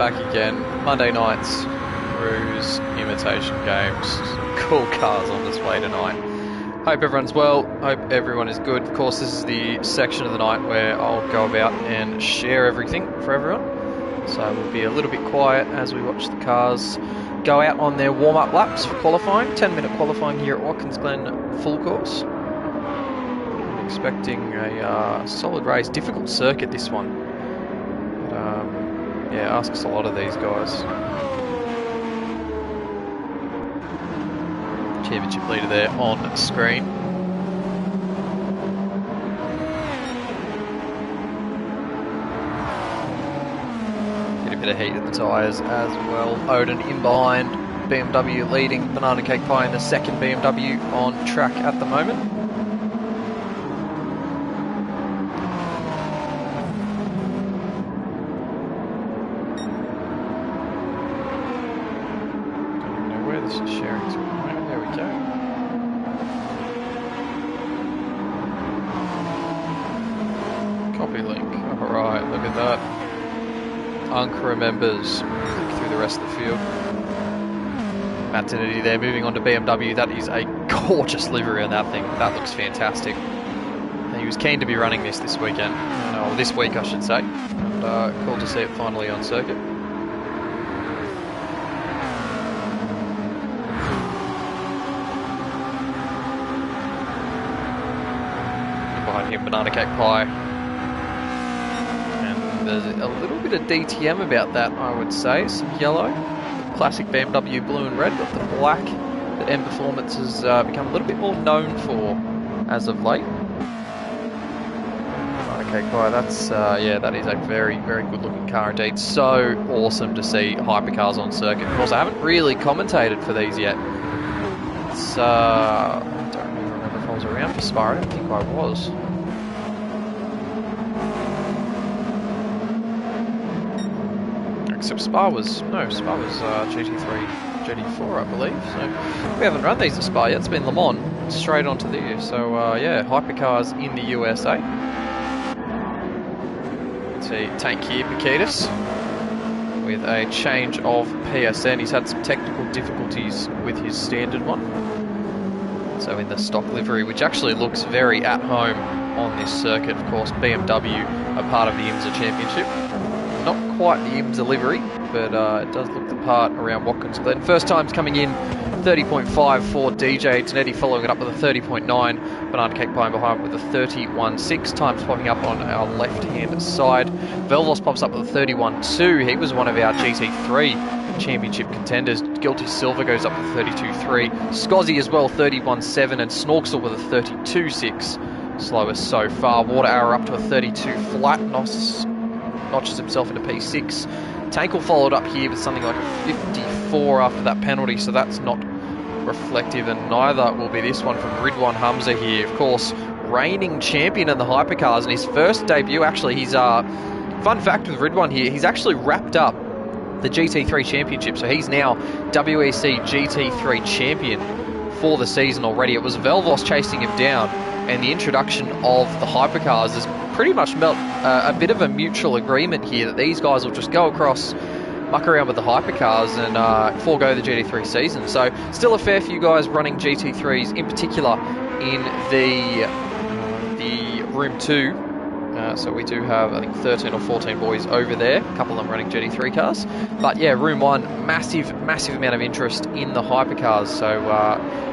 back again. Monday nights, Rooz, Imitation games, cool cars on display tonight. Hope everyone's well, hope everyone is good. Of course, this is the section of the night where I'll go about and share everything for everyone. So we'll be a little bit quiet as we watch the cars go out on their warm-up laps for qualifying. 10-minute qualifying here at Watkins Glen full course. I'm expecting a solid race. Difficult circuit, this one. But, yeah, asks a lot of these guys. Championship leader there on screen. Get a bit of heat at the tyres as well. Odin in behind, BMW leading, Banana Cake Pie in the second BMW on track at the moment. Don't even know where this is sharing to. There we go. Copy link. Alright, look at that. Unc remembers. Click through the rest of the field. Matt Tinnity there, moving on to BMW. That is a gorgeous livery on that thing. That looks fantastic. He was keen to be running this weekend. Or this week, I should say. And cool to see it finally on circuit. Behind him, Banana Cake Pie. And there's a little bit of DTM about that, I would say. Some yellow. The classic BMW blue and red, but the black that M Performance has become a little bit more known for as of late. Banana Cake Pie, that's, yeah, that is a very, very good looking car indeed. So awesome to see hypercars on circuit. Of course, I haven't really commentated for these yet. It's, I don't really remember if I was around for Spa. I don't think I was. Except Spa was GT3, GT4, I believe. So we haven't run these at Spa yet. It's been Le Mans, straight onto the year. So yeah, hypercars in the USA. See tank here, Pakitis, with a change of PSN. He's had some technical difficulties with his standard one. So in the stock livery, which actually looks very at home on this circuit. Of course, BMW are part of the IMSA Championship. Not quite the IMSA livery, but it does look the part around Watkins Glen. First time's coming in, 30.5 for DJ. Tinetti following it up with a 30.9. Banana Cake Pie behind with a 31.6. Times popping up on our left-hand side. Velvos pops up with a 31.2. He was one of our GT3 championship contenders. Guilty Silver goes up with 32.3. Scozzy as well, 31.7. And Snorksel with a 32.6. Slowest so far. Water Arrow up to a 32 flat. Notches himself into P6. Tankel followed up here with something like a 54 after that penalty, so that's not reflective, and neither will be this one from Ridwan Hamza here. Of course, reigning champion in the hypercars, and his first debut, actually, he's fun fact with Ridwan here, he's actually wrapped up the GT3 championship, so he's now WEC GT3 champion for the season already. It was Velvos chasing him down, and the introduction of the hypercars has pretty much met a bit of a mutual agreement here that these guys will just go across, muck around with the hypercars and forego the GT3 season. So still a fair few guys running GT3s, in particular in the Room 2. So we do have, I think, 13 or 14 boys over there. A couple of them running GT3 cars. But yeah, Room 1, massive amount of interest in the hypercars. So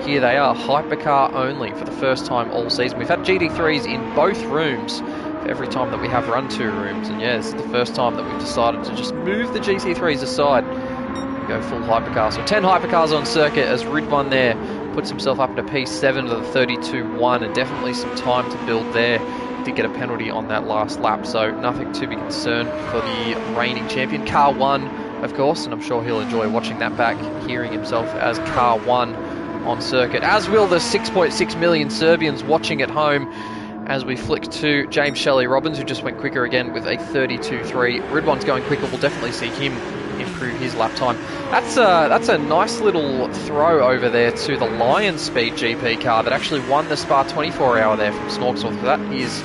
here they are, hypercar only for the first time all season. We've had GT3s in both rooms for every time that we have run 2 rooms. And yeah, this is the first time that we've decided to just move the GT3s aside and go full hypercar. So 10 hypercars on circuit as Ridwan there puts himself up into P7 with a 32.1, and definitely some time to build there. Did get a penalty on that last lap, so nothing to be concerned for the reigning champion. Car 1, of course, and I'm sure he'll enjoy watching that back, hearing himself as Car 1 on circuit, as will the 6.6 million Serbians watching at home as we flick to James Shelley Robbins, who just went quicker again with a 32.3. Ridwan's going quicker, we'll definitely see him improve his lap time. That's a nice little throw over there to the Lion Speed GP car that actually won the Spa 24 hour there from Snorksel. That is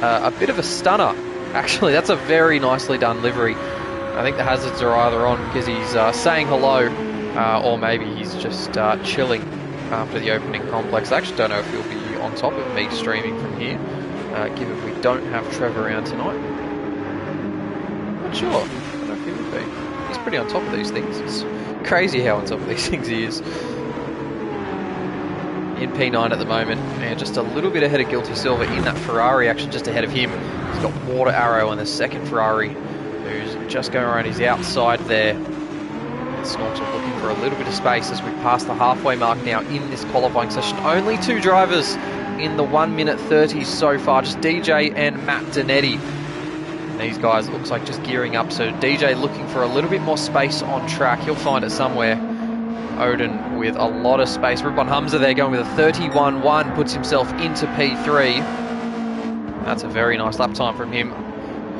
a bit of a stunner, actually. That's a very nicely done livery I think the hazards are either on because he's saying hello, or maybe he's just chilling after the opening complex. I actually don't know if he'll be on top of me streaming from here, given we don't have Trevor around tonight. Not sure. I don't know if he would be. He's pretty on top of these things. It's crazy how on top of these things he is. In P9 at the moment, and just a little bit ahead of Guilty Silver in that Ferrari action, just ahead of him. He's got Water Arrow on the second Ferrari, who's just going around his outside there. Snorks are looking for a little bit of space as we pass the halfway mark now in this qualifying session. Only 2 drivers in the 1 minute 30s so far, just DJ and Matt Donetti. These guys looks like just gearing up, so DJ looking for a little bit more space on track. He'll find it somewhere. Odin with a lot of space. Rubon Humza there going with a 31.1, puts himself into P3. That's a very nice lap time from him.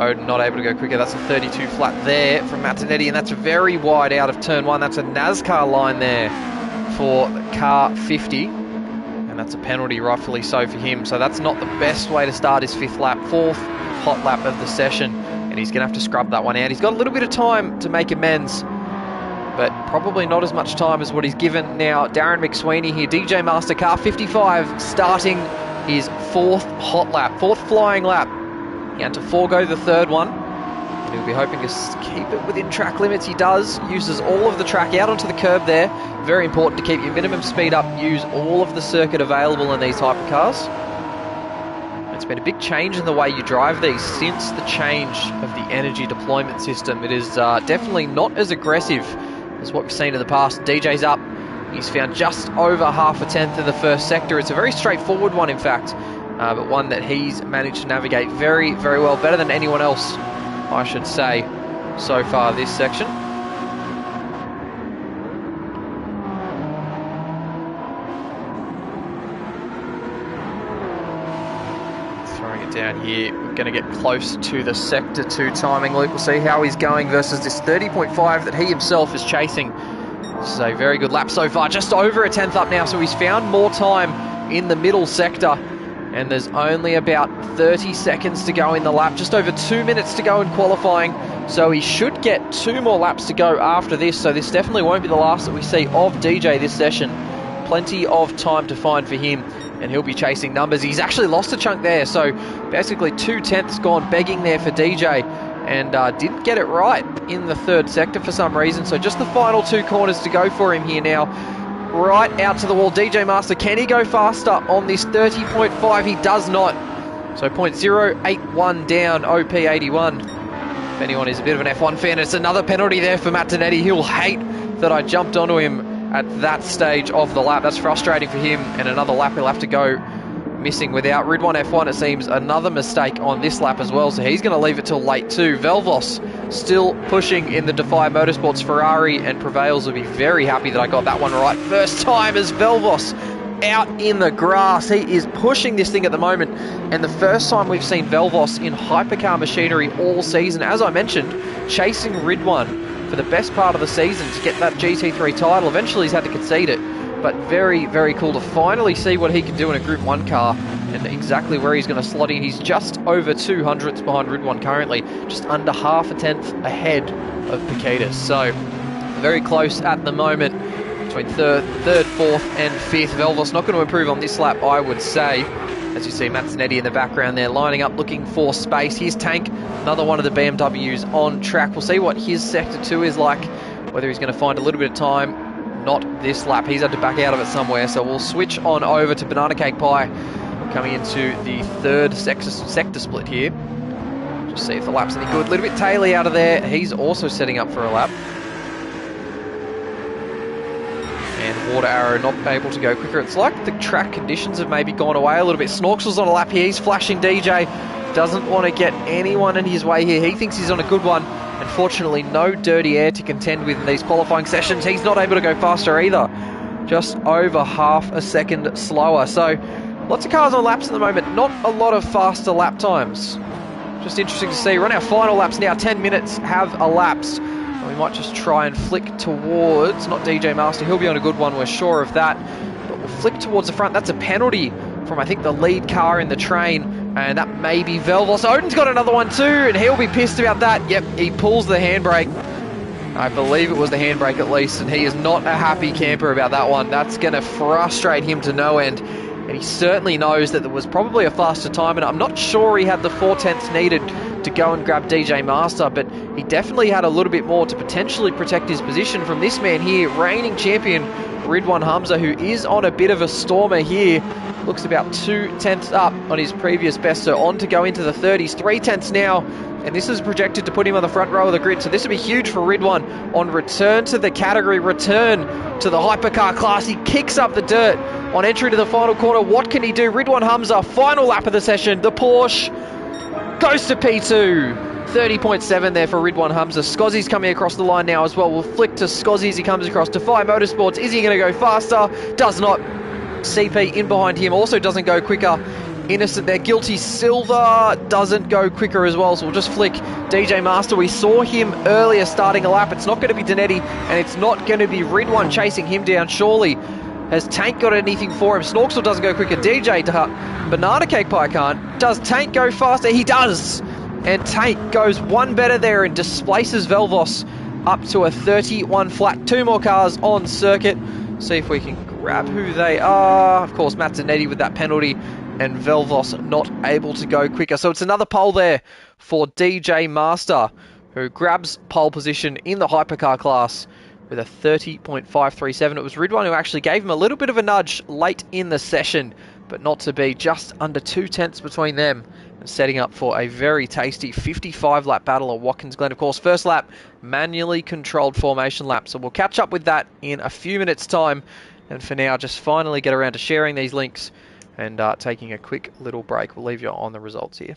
Odin not able to go quicker. That's a 32 flat there from Matt Donetti, and that's very wide out of turn 1. That's a NASCAR line there for car 50, and that's a penalty, rightfully so, for him. So that's not the best way to start his 5th lap, 4th hot lap of the session, and he's going to have to scrub that one out. He's got a little bit of time to make amends, but probably not as much time as what he's given. Now, Darren McSweeney here, DJ Master car 55, starting his 4th hot lap, 4th flying lap. He had to forego the 3rd one, and he'll be hoping to keep it within track limits. He does, uses all of the track out onto the curb there. Very important to keep your minimum speed up, use all of the circuit available in these hypercars. It's been a big change in the way you drive these since the change of the energy deployment system. It is definitely not as aggressive as what we've seen in the past. DJ's up. He's found just over half a tenth in the first sector. It's a very straightforward one, in fact, but one that he's managed to navigate very, very well. Better than anyone else, I should say, so far this section. Down here, we're going to get close to the Sector 2 timing loop. We'll see how he's going versus this 30.5 that he himself is chasing. This is a very good lap so far, just over a tenth up now, so he's found more time in the middle sector, and there's only about 30 seconds to go in the lap, just over 2 minutes to go in qualifying, so he should get 2 more laps to go after this, so this definitely won't be the last that we see of DJ this session. Plenty of time to find for him, and he'll be chasing numbers. He's actually lost a chunk there, so basically 2 tenths gone begging there for DJ, and didn't get it right in the 3rd sector for some reason. So just the final 2 corners to go for him here now. Right out to the wall. DJ Master, can he go faster on this 30.5? He does not. So 0.081 down, OP81. If anyone is a bit of an F1 fan, it's another penalty there for Matt Donetti. He'll hate that I jumped onto him at that stage of the lap. That's frustrating for him, and another lap he'll have to go missing without. Ridwan F1, it seems, another mistake on this lap as well, so he's going to leave it till late too. Velvos still pushing in the Defy Motorsports Ferrari, and Prevails will be very happy that I got that one right first time as Velvos out in the grass. He is pushing this thing at the moment, and the first time we've seen Velvos in hypercar machinery all season. As I mentioned, chasing Ridwan for the best part of the season to get that GT3 title. Eventually he's had to concede it, but very, very cool to finally see what he can do in a Group 1 car and exactly where he's going to slot in. He's just over 200ths behind Ridwan currently, just under half a tenth ahead of Piquetas. So very close at the moment between third, fourth and 5th. Velvos not going to improve on this lap, I would say. As you see, Matt Donetti in the background there, lining up, looking for space. Here's Tank, another one of the BMWs on track. We'll see what his Sector 2 is like, whether he's going to find a little bit of time. Not this lap. He's had to back out of it somewhere, so we'll switch on over to Banana Cake Pie, coming into the 3rd sector split here. Just see if the lap's any good. A little bit taily out of there. He's also setting up for a lap. And Water Arrow not able to go quicker. It's like the track conditions have maybe gone away a little bit. Snorksel's on a lap here. He's flashing DJ. Doesn't want to get anyone in his way here. He thinks he's on a good one. Unfortunately, no dirty air to contend with in these qualifying sessions. He's not able to go faster either. Just over half a second slower. So, lots of cars on laps at the moment. Not a lot of faster lap times. Just interesting to see. We're on our final laps now. 10 minutes have elapsed. We might just try and flick towards, not DJ Master, he'll be on a good one, we're sure of that. But we'll flick towards the front. That's a penalty from, I think, the lead car in the train, and that may be Velvos. Odin's got another one too, and he'll be pissed about that. Yep, he pulls the handbrake. I believe it was the handbrake at least, and he is not a happy camper about that one. That's going to frustrate him to no end, and he certainly knows that there was probably a faster time, and I'm not sure he had the 4/10 needed to go and grab DJ Master, but he definitely had a little bit more to potentially protect his position from this man here, reigning champion Ridwan Hamza, who is on a bit of a stormer here. Looks about 2/10 up on his previous best, so on to go into the 30s, 3/10 now, and this is projected to put him on the front row of the grid, so this will be huge for Ridwan on return to the category, return to the hypercar class. He kicks up the dirt on entry to the final corner. What can he do? Ridwan Hamza, final lap of the session, the Porsche goes to P2. 30.7 there for Ridwan Hamza. Scozzy's coming across the line now as well. We'll flick to Scozzy as he comes across. Defy Motorsports, is he going to go faster? Does not. CP in behind him also doesn't go quicker. Innocent there. Guilty Silver doesn't go quicker as well, so we'll just flick DJ Master. We saw him earlier starting a lap. It's not going to be Danetti, and it's not going to be Ridwan chasing him down, surely. Has Tank got anything for him? Snorksel doesn't go quicker. DJ Banana Cake Pie can't. Does Tank go faster? He does! And Tank goes one better there and displaces Velvos up to a 31 flat. Two more cars on circuit. See if we can grab who they are. Of course, Matt Zanetti with that penalty, and Velvos not able to go quicker. So it's another pole there for DJ Master, who grabs pole position in the hypercar class with a 30.537. It was Ridwan who actually gave him a little bit of a nudge late in the session, but not to be. Just under 2/10 between them, and setting up for a very tasty 55-lap battle at Watkins Glen. Of course, first lap, manually controlled formation lap. So we'll catch up with that in a few minutes' time. And for now, just finally get around to sharing these links and taking a quick little break. We'll leave you on the results here.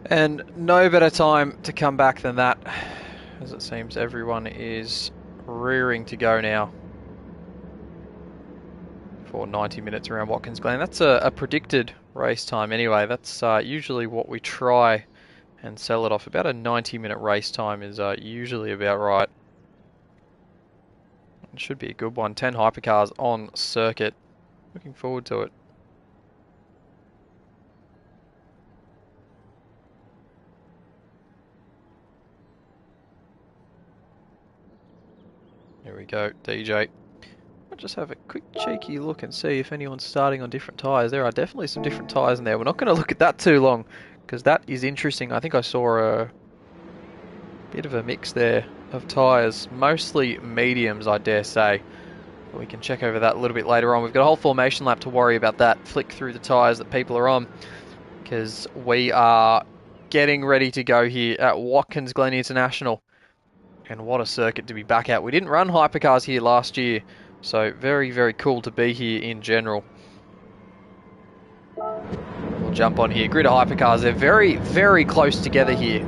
And no better time to come back than that, as it seems everyone is rearing to go now for 90 minutes around Watkins Glen. That's a predicted race time anyway. That's usually what we try and sell it off. About a 90-minute race time is usually about right. It should be a good one. 10 hypercars on circuit. Looking forward to it. Here we go, DJ. I'll just have a quick cheeky look and see if anyone's starting on different tyres. There are definitely some different tyres in there. We're not going to look at that too long, because that is interesting. I think I saw a bit of a mix there of tyres. Mostly mediums, I dare say. But we can check over that a little bit later on. We've got a whole formation lap to worry about that. Flick through the tyres that people are on, because we are getting ready to go here at Watkins Glen International. And what a circuit to be back at. We didn't run hypercars here last year, so very, very cool to be here in general. We'll jump on here. Grid of hypercars. They're very, very close together here.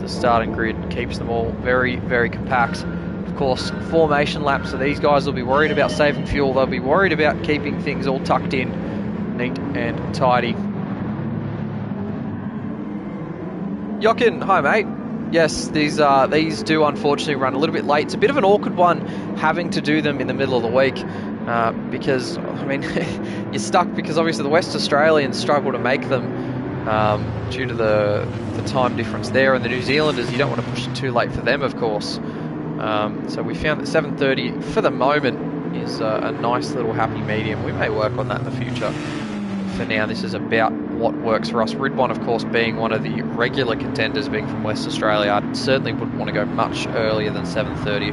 The starting grid keeps them all very, very compact. Of course, formation laps, so these guys will be worried about saving fuel. They'll be worried about keeping things all tucked in, neat and tidy. Yokin, hi mate. Yes, these do unfortunately run a little bit late. It's a bit of an awkward one having to do them in the middle of the week because, I mean, you're stuck because obviously the West Australians struggle to make them due to the time difference there, and the New Zealanders, you don't want to push it too late for them, of course. So we found that 7:30 for the moment is a nice little happy medium. We may work on that in the future. For now, this is about what works for us. Ridwan, of course, being one of the regular contenders, being from West Australia, I certainly wouldn't want to go much earlier than 7:30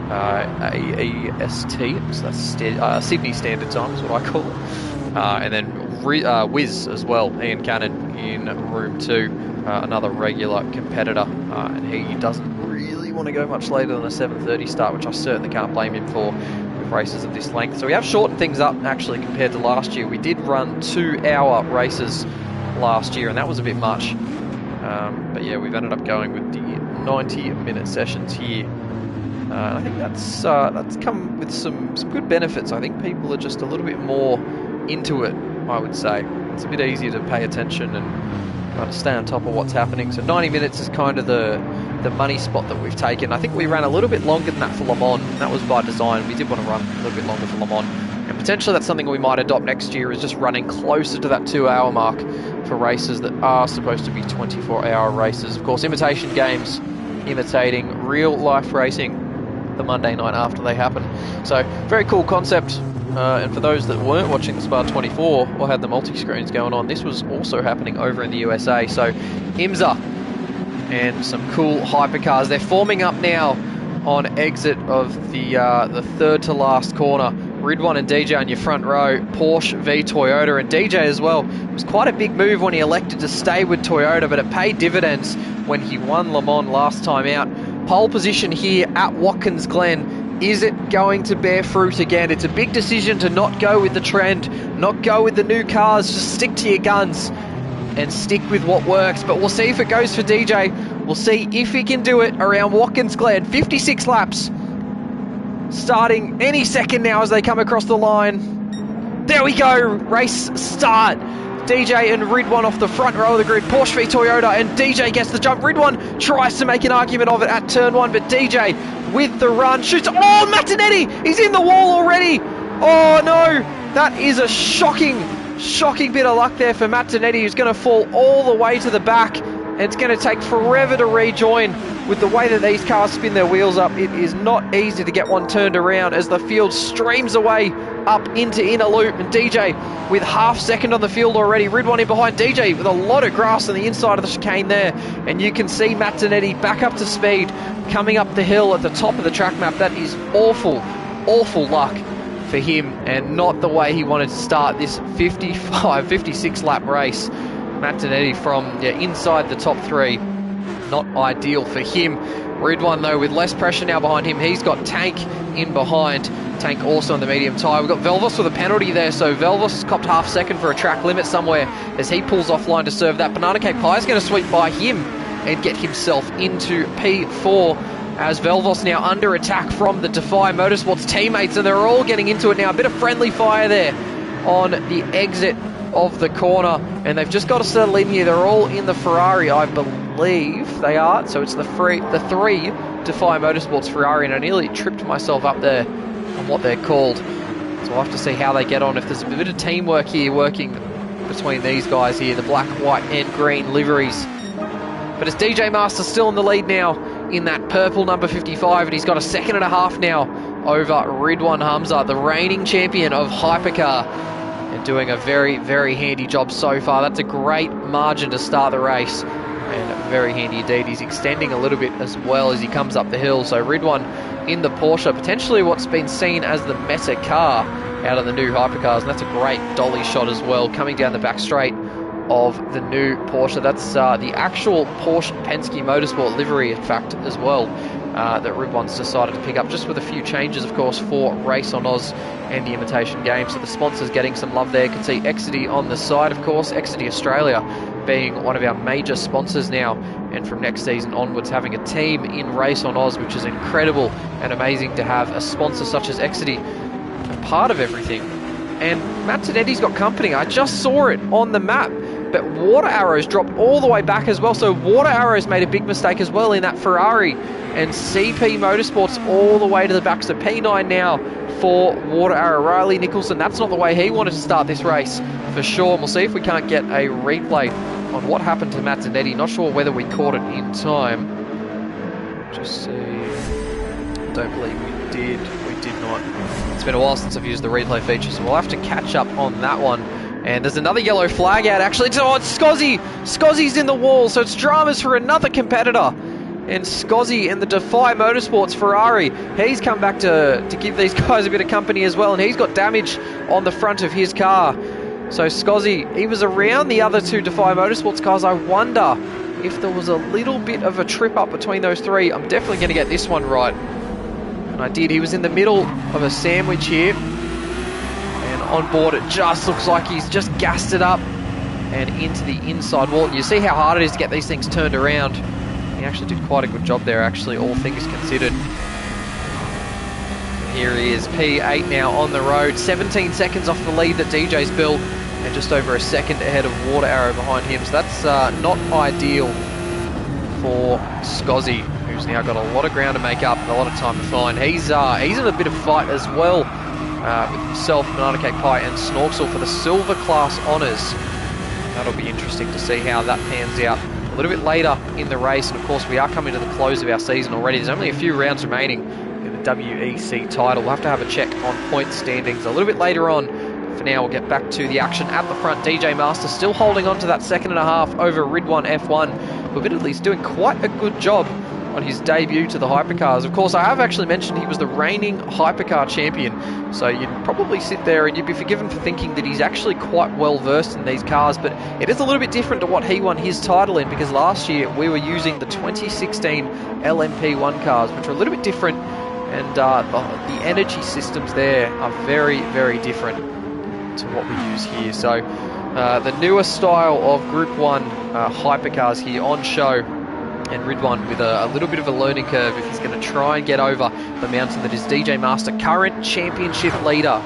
AEST, so that's Sydney Standard Time is what I call it. And then Wiz as well, Ian Cannon in room 2, another regular competitor, and he doesn't really want to go much later than a 7:30 start, which I certainly can't blame him for with races of this length. So we have shortened things up actually compared to last year. We did run 2-hour races last year, and that was a bit much. But yeah, we've ended up going with the 90-minute sessions here. I think that's come with some good benefits. I think people are just a little bit more into it, I would say. It's a bit easier to pay attention and kind of stay on top of what's happening. So 90 minutes is kind of the money spot that we've taken. I think we ran a little bit longer than that for Le Mans. That was by design. We did want to run a little bit longer for Le Mans. And potentially that's something we might adopt next year, is just running closer to that 2-hour mark for races that are supposed to be 24-hour races. Of course, imitation games, imitating real-life racing the Monday night after they happen. So, very cool concept. And for those that weren't watching the Spa 24 or had the multi-screens going on, this was also happening over in the USA. So, IMSA and some cool hypercars. They're forming up now on exit of the third to last corner. Ridwan and DJ on your front row, Porsche v Toyota, and DJ as well. It was quite a big move when he elected to stay with Toyota, but it paid dividends when he won Le Mans last time out. Pole position here at Watkins Glen. Is it going to bear fruit again? It's a big decision to not go with the trend, not go with the new cars, just stick to your guns and stick with what works. But we'll see if it goes for DJ. We'll see if he can do it around Watkins Glen. 56 laps. Starting any second now as they come across the line. There we go. Race start. DJ and Ridwan off the front row of the grid. Porsche v Toyota, and DJ gets the jump. Ridwan tries to make an argument of it at turn 1, but DJ with the run shoots. Oh, Martinetti! He's in the wall already! Oh no! That is a shocking bit of luck there for Martinetti, who's going to fall all the way to the back. And it's going to take forever to rejoin with the way that these cars spin their wheels up. It is not easy to get one turned around as the field streams away up into inner loop. And DJ with half second on the field already. Ridwan in behind DJ with a lot of grass on the inside of the chicane there. And you can see Martinetti back up to speed coming up the hill at the top of the track map. That is awful luck for him, and not the way he wanted to start this 56 lap race. Martinetti from inside the top 3 not ideal for him. Ridwan, though, with less pressure now behind him. He's got Tank in behind. Tank also on the medium tyre. We've got Velvos with a penalty there, so Velvos copped half second for a track limit somewhere as he pulls offline to serve that. Banana Cake Pie is going to sweep by him and get himself into P4 as Velvos now under attack from the Defy Motorsports teammates, and they're all getting into it now. A bit of friendly fire there on the exit of the corner, and they've just got to settle in here. They're all in the Ferrari, I believe they are. So it's the three Defy Motorsports Ferrari, and I nearly tripped myself up there on what they're called. So we'll have to see how they get on. If there's a bit of teamwork here working between these guys here, the black, white and green liveries. But it's DJ Master still in the lead now in that purple number 55, and he's got a second and a half now over Ridwan Hamza, the reigning champion of Hypercar, and doing a very, very handy job so far. That's a great margin to start the race, and very handy indeed. He's extending a little bit as well as he comes up the hill. So Ridwan in the Porsche, potentially what's been seen as the meta car out of the new Hypercars, and that's a great dolly shot as well, coming down the back straight of the new Porsche. That's the actual Porsche Penske Motorsport livery, in fact, as well, that Ridwan's decided to pick up, just with a few changes, of course, for Race on Oz and the Imitation game. So the sponsors getting some love there. You can see Exidy on the side, of course, Exidy Australia being one of our major sponsors now, and from next season onwards having a team in Race on Oz, which is incredible and amazing to have a sponsor such as Exidy a part of everything. And Matt Tonetti's got company. I just saw it on the map, but Water Arrows dropped all the way back as well. So Water Arrows made a big mistake as well in that Ferrari, and CP Motorsports all the way to the back. So P9 now for Water Arrow. Riley Nicholson, that's not the way he wanted to start this race for sure. And we'll see if we can't get a replay on what happened to Matt Tonetti. Not sure whether we caught it in time. Just see. Don't believe we did. We did not. It's been a while since I've used the replay feature, so we'll have to catch up on that one. And there's another yellow flag out, actually. Oh, it's Scozzy. Scozzy's in the wall, so it's dramas for another competitor. And Scozzy in the Defy Motorsports Ferrari, he's come back to give these guys a bit of company as well, and he's got damage on the front of his car. So Scozzy, he was around the other two Defy Motorsports cars. I wonder if there was a little bit of a trip up between those three. I'm definitely going to get this one right. And I did. He was in the middle of a sandwich here. On board, it just looks like he's just gassed it up and into the inside wall. And you see how hard it is to get these things turned around. He actually did quite a good job there, actually, all things considered. And here he is, P8 now on the road, 17 seconds off the lead that DJ's built, and just over a second ahead of Water Arrow behind him. So that's not ideal for Scozzy, who's now got a lot of ground to make up and a lot of time to find. He's in a bit of fight as well, with himself, Banana Cake Pie and Snorksel for the Silver Class Honours. That'll be interesting to see how that pans out a little bit later in the race. And of course, we are coming to the close of our season already. There's only a few rounds remaining in the WEC title. We'll have to have a check on point standings a little bit later on. For now, we'll get back to the action at the front. DJ Master still holding on to that second and a half over Ridwan F1, who admittedly is doing quite a good job on his debut to the Hypercars. Of course, I have actually mentioned he was the reigning Hypercar champion, so you'd probably sit there and you'd be forgiven for thinking that he's actually quite well versed in these cars, but it is a little bit different to what he won his title in, because last year we were using the 2016 LMP1 cars, which are a little bit different, and the energy systems there are very, very different to what we use here. So the newer style of Group 1 Hypercars here on show, and Ridwan with a little bit of a learning curve if he's going to try and get over the mountain that is DJ Master, current championship leader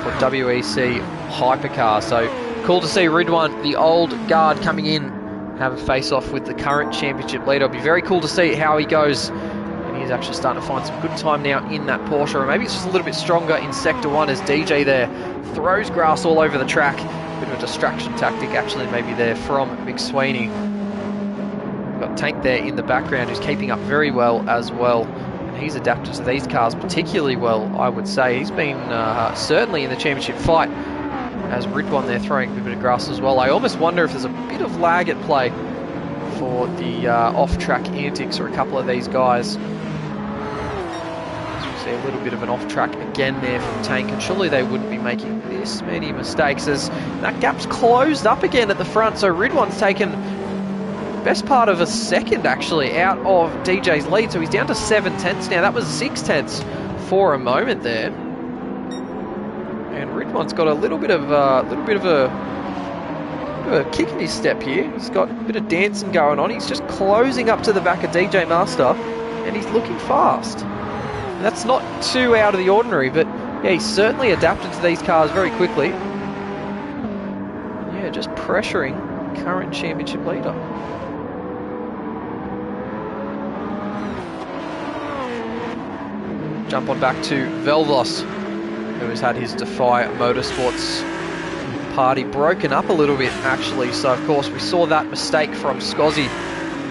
for WEC Hypercar. So cool to see Ridwan, the old guard, coming in, have a face-off with the current championship leader. It'll be very cool to see how he goes. And he's actually starting to find some good time now in that Porsche. Or maybe it's just a little bit stronger in Sector 1 as DJ there throws grass all over the track. Bit of a distraction tactic actually maybe there from McSweeney. Got Tank there in the background who's keeping up very well as well, and he's adapted to these cars particularly well, I would say. He's been certainly in the championship fight, as Ridwan there throwing a bit of grass as well. I almost wonder if there's a bit of lag at play for the off-track antics or a couple of these guys. As we see a little bit of an off-track again there from Tank, and surely they wouldn't be making this many mistakes as that gap's closed up again at the front. So Ridwan's taken best part of a second actually out of DJ's lead, so he's down to 7/10 now. That was 6/10 for a moment there, and Ridwan's got a little bit of a kick in his step here. He's got a bit of dancing going on. He's just closing up to the back of DJ Master, and he's looking fast. And that's not too out of the ordinary, but yeah, he's certainly adapted to these cars very quickly. Yeah, just pressuring current championship leader. Jump on back to Velvos, who has had his Defy Motorsports party broken up a little bit actually. So of course we saw that mistake from Scozzy.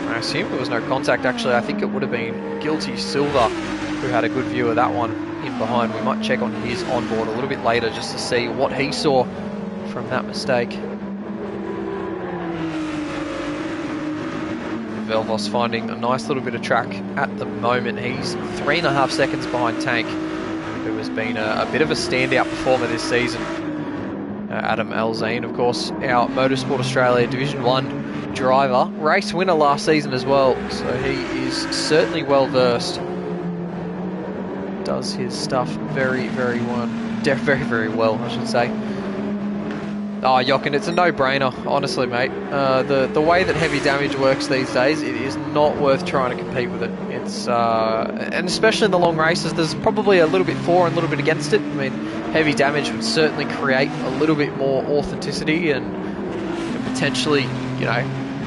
I assume there was no contact actually. I think it would have been Guilty Silver who had a good view of that one in behind. We might check on his onboard a little bit later just to see what he saw from that mistake. Velvos finding a nice little bit of track at the moment. He's 3.5 seconds behind Tank, who has been a bit of a standout performer this season. Adam Alzane, of course, our Motorsport Australia Division 1 driver, race winner last season as well, so he is certainly well versed. Does his stuff very, very well, I should say. Oh, Jochen, it's a no-brainer, honestly, mate. The way that heavy damage works these days, it is not worth trying to compete with it. It's and especially in the long races, there's probably a little bit for and a little bit against it. I mean, heavy damage would certainly create a little bit more authenticity and potentially, you know,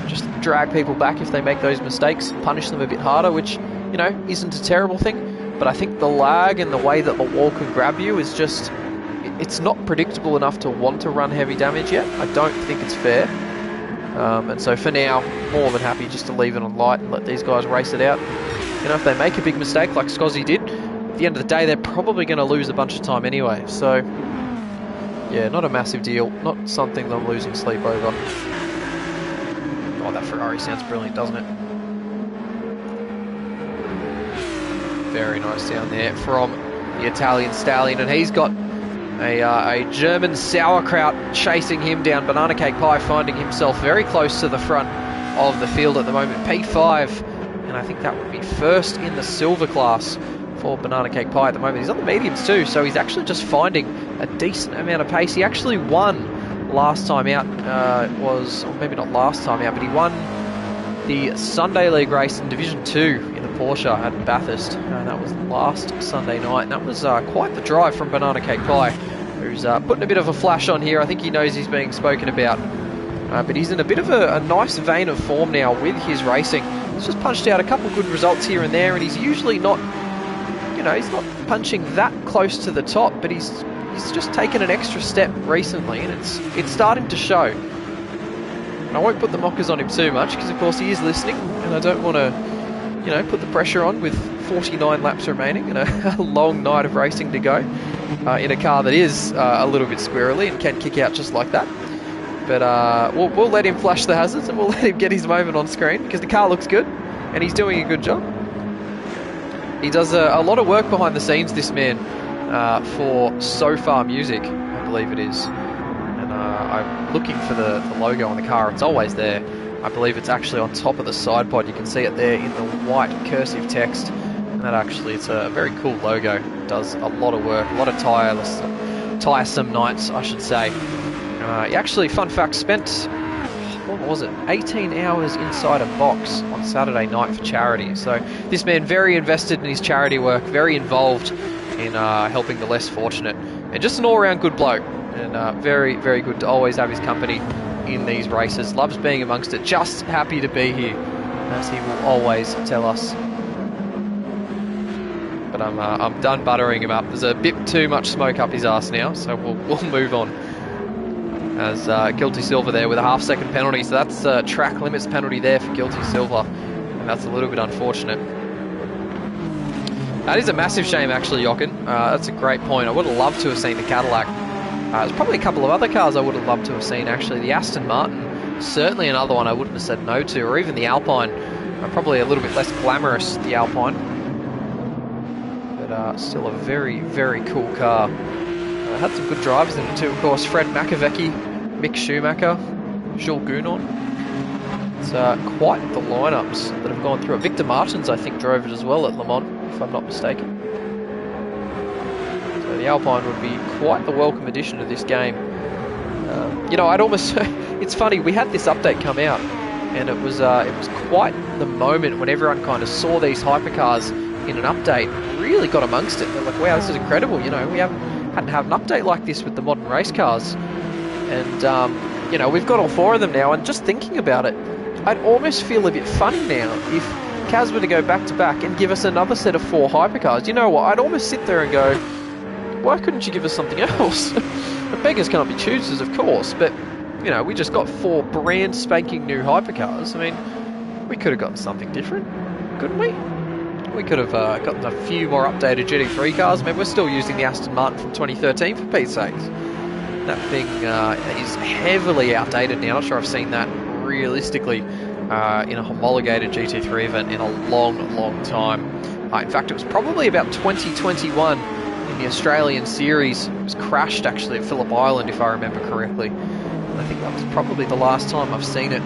just drag people back if they make those mistakes, punish them a bit harder, which, you know, isn't a terrible thing. But I think the lag and the way that the wall can grab you is just, it's not predictable enough to want to run heavy damage yet. I don't think it's fair. And so for now, more than happy just to leave it on light and let these guys race it out. You know, if they make a big mistake like Scozzy did, at the end of the day, they're probably going to lose a bunch of time anyway. So, yeah, not a massive deal. Not something that I'm losing sleep over. Oh, that Ferrari sounds brilliant, doesn't it? Very nice down there from the Italian Stallion. And he's got a German sauerkraut chasing him down. Banana Cake Pie finding himself very close to the front of the field at the moment. P5, and I think that would be first in the silver class for Banana Cake Pie at the moment. He's on the mediums too, so he's actually just finding a decent amount of pace. He actually won last time out, or maybe not last time out, but he won the Sunday League race in Division 2 in the Porsche at Bathurst. That was last Sunday night, and that was quite the drive from Banana Cake Pie, who's putting a bit of a flash on here. I think he knows he's being spoken about, but he's in a bit of a nice vein of form now with his racing. He's just punched out a couple good results here and there, and he's usually not, you know, he's not punching that close to the top, but he's just taken an extra step recently, and it's starting to show. I won't put the mockers on him too much because, of course, he is listening, and I don't want to, you know, put the pressure on with 49 laps remaining and a long night of racing to go in a car that is a little bit squirrely and can kick out just like that. But we'll let him flash the hazards and we'll let him get his moment on screen because the car looks good and he's doing a good job. He does a lot of work behind the scenes, this man, for So Far Music, I believe it is. I'm looking for the logo on the car. It's always there. I believe it's actually on top of the side pod. You can see it there in the white cursive text. And that actually, it's a very cool logo. It does a lot of work, a lot of tiresome nights, I should say. He actually, fun fact, spent, what was it, 18 hours inside a box on Saturday night for charity. So this man very invested in his charity work, very involved in helping the less fortunate, and just an all-around good bloke. And very, very good to always have his company in these races. Loves being amongst it. Just happy to be here, as he will always tell us. But I'm done buttering him up. There's a bit too much smoke up his ass now, so we'll move on. As Guilty Silver there with a half-second penalty. So that's a track limits penalty there for Guilty Silver, and that's a little bit unfortunate. That is a massive shame, actually, Jochen. That's a great point. I would have loved to have seen the Cadillac. There's probably a couple of other cars I would have loved to have seen, actually. The Aston Martin, certainly another one I wouldn't have said no to, or even the Alpine. Probably a little bit less glamorous, the Alpine. But still a very, very cool car. Had some good drivers in it too, of course. Fred McAvecchi, Mick Schumacher, Jules Gounon. It's quite the lineups that have gone through it. Victor Martins, I think, drove it as well at Le Mans, if I'm not mistaken. So the Alpine would be quite the welcome addition to this game. You know, I'd almost... It's funny, we had this update come out, and it was quite the moment when everyone kind of saw these hypercars in an update, really got amongst it. They're like, wow, this is incredible. You know, we hadn't had an update like this with the modern race cars. And, you know, we've got all 4 of them now, and just thinking about it, I'd almost feel a bit funny now if Kaz were to go back to back and give us another set of 4 hypercars. You know what, I'd almost sit there and go, why couldn't you give us something else? The beggars can't be choosers, of course, but, you know, we just got 4 brand spanking new hypercars. I mean, we could have gotten something different, couldn't we? We could have gotten a few more updated GT3 cars. I mean, we're still using the Aston Martin from 2013, for Pete's sakes. That thing is heavily outdated now. Not sure I've seen that realistically in a homologated GT3 event in a long, long time. In fact, it was probably about 2021 in the Australian series. It was crashed actually at Phillip Island, if I remember correctly. And I think that was probably the last time I've seen it.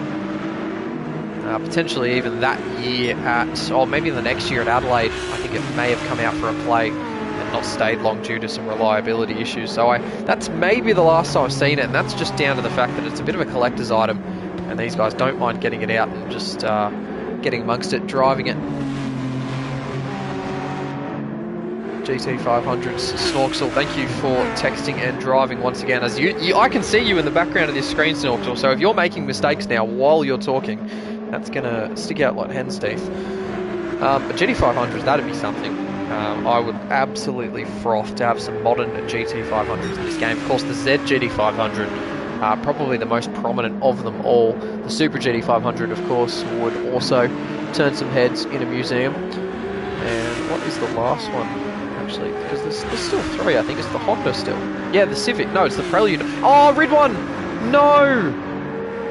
Potentially even that year at, or maybe the next year at Adelaide. I think it may have come out for a play and not stayed long due to some reliability issues. So that's maybe the last time I've seen it, and that's just down to the fact that it's a bit of a collector's item, and these guys don't mind getting it out and just getting amongst it, driving it. GT500's Snorksel, thank you for texting and driving once again. As I can see you in the background of this screen, Snorksel, so if you're making mistakes now while you're talking, that's going to stick out like hen's teeth. But GT500s, that'd be something. I would absolutely froth to have some modern GT500s in this game. Of course, the Z GT500, probably the most prominent of them all. The Super GT500, of course, would also turn some heads in a museum. And what is the last one, actually? Because there's still 3, I think. It's the Honda still. Yeah, the Civic. No, it's the Prelude. Oh, Ridwan! No!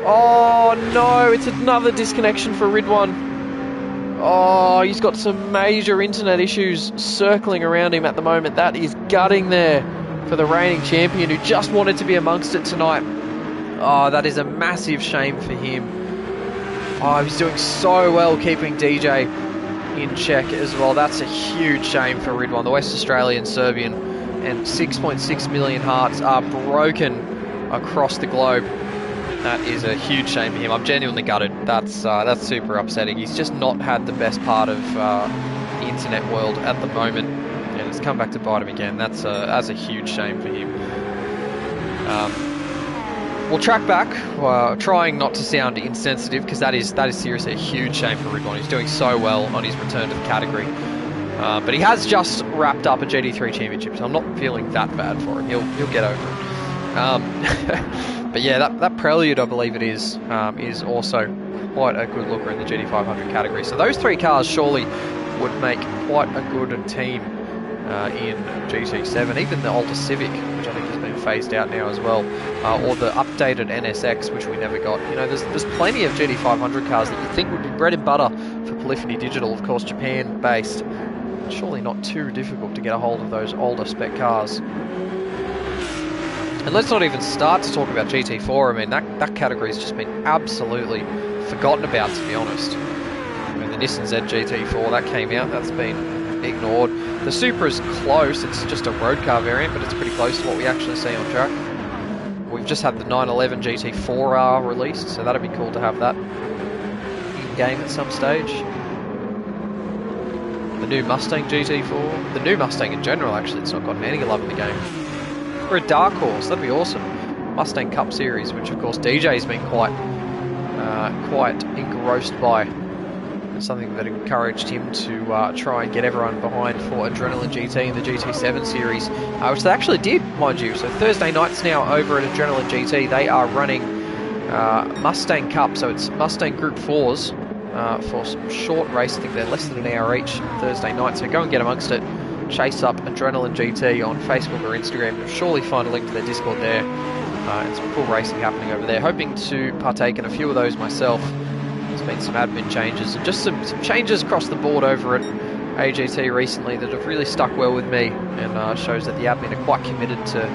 Oh no, it's another disconnection for Ridwan. Oh, he's got some major internet issues circling around him at the moment. That is gutting there for the reigning champion who just wanted to be amongst it tonight. Oh, that is a massive shame for him. Oh, he's doing so well keeping DJ in check as well. That's a huge shame for Ridwan. The West Australian Serbian, and 6.6 million hearts are broken across the globe. That is a huge shame for him. I'm genuinely gutted. That's super upsetting. He's just not had the best part of the internet world at the moment, and it's come back to bite him again. That's a huge shame for him. We'll track back, trying not to sound insensitive, because that is seriously a huge shame for Ridwan. He's doing so well on his return to the category. But he has just wrapped up a GT3 championship, so I'm not feeling that bad for him. He'll get over it. But yeah, that Prelude, I believe it is also quite a good looker in the GT500 category. So those 3 cars surely would make quite a good team in GT7. Even the older Civic, which I think has been phased out now as well, or the updated NSX, which we never got. You know, there's plenty of GT500 cars that you think would be bread and butter for Polyphony Digital, of course, Japan-based. Surely not too difficult to get a hold of those older spec cars. And let's not even start to talk about GT4. I mean, that category's just been absolutely forgotten about, to be honest. I mean, the Nissan Z GT4, that came out, that's been ignored. The Supra is close, it's just a road car variant, but it's pretty close to what we actually see on track. We've just had the 911 GT4R released, so that'd be cool to have that in-game at some stage. The new Mustang GT4, the new Mustang in general, actually, it's not gotten any love in the game. We're a dark horse, that'd be awesome. Mustang Cup Series, which of course DJ's been quite engrossed by. It's something that encouraged him to try and get everyone behind for Adrenaline GT in the GT7 series, which they actually did, mind you. So Thursday nights now over at Adrenaline GT, they are running Mustang Cup, so it's Mustang Group 4s for some short race. I think they're less than an hour each Thursday night, so go and get amongst it. Chase up Adrenaline GT on Facebook or Instagram. You'll surely find a link to their Discord there. It's cool racing happening over there. Hoping to partake in a few of those myself. There's been some admin changes and just some changes across the board over at AGT recently that have really stuck well with me, and shows that the admin are quite committed to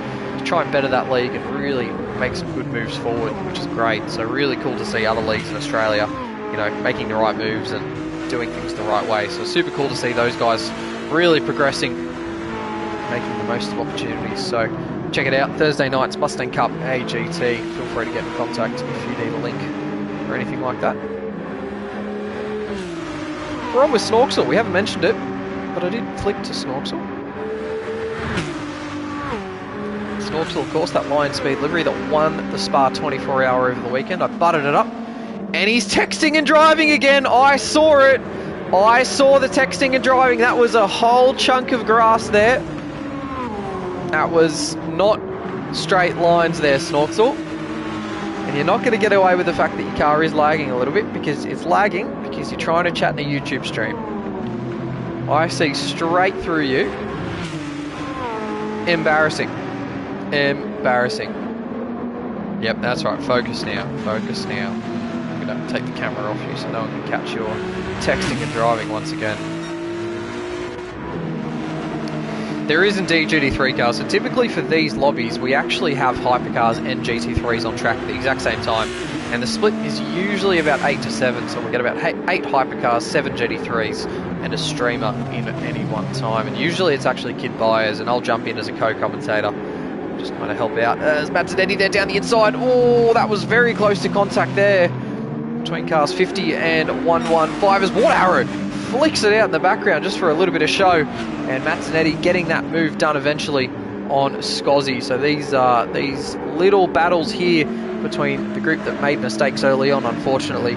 to try and better that league and really make some good moves forward, which is great. So really cool to see other leagues in Australia, you know, making the right moves and doing things the right way. So super cool to see those guys really progressing, making the most of opportunities. So check it out, Thursday nights, Mustang Cup AGT. Feel free to get in contact if you need a link or anything like that. We're on with Snorksel. We haven't mentioned it, but I did flick to Snorksel. Snorksel, of course, that Lion Speed livery that won the Spa 24-hour over the weekend. I butted it up, and he's texting and driving again. I saw it. I saw the texting and driving. That was a whole chunk of grass there. That was not straight lines there, Snorksel. And you're not going to get away with the fact that your car is lagging a little bit, because it's lagging because you're trying to chat in a YouTube stream. I see straight through you. Embarrassing. Embarrassing. Yep, that's right. Focus now. Focus now. I'm going to take the camera off you so no one can catch your texting and driving once again. There is indeed GT3 cars, so typically for these lobbies we actually have hypercars and GT3s on track at the exact same time, and the split is usually about 8 to 7, so we get about 8 hypercars, 7 GT3s and a streamer in at any one time, and usually it's actually kid buyers, and I'll jump in as a co-commentator, just kind of help out. There's Mazzanetti there down the inside. Oh, that was very close to contact there between cars 50 and 115 as Watt Arrow flicks it out in the background just for a little bit of show, and Mazzanetti getting that move done eventually on Scozzy. So these little battles here between the group that made mistakes early on, unfortunately,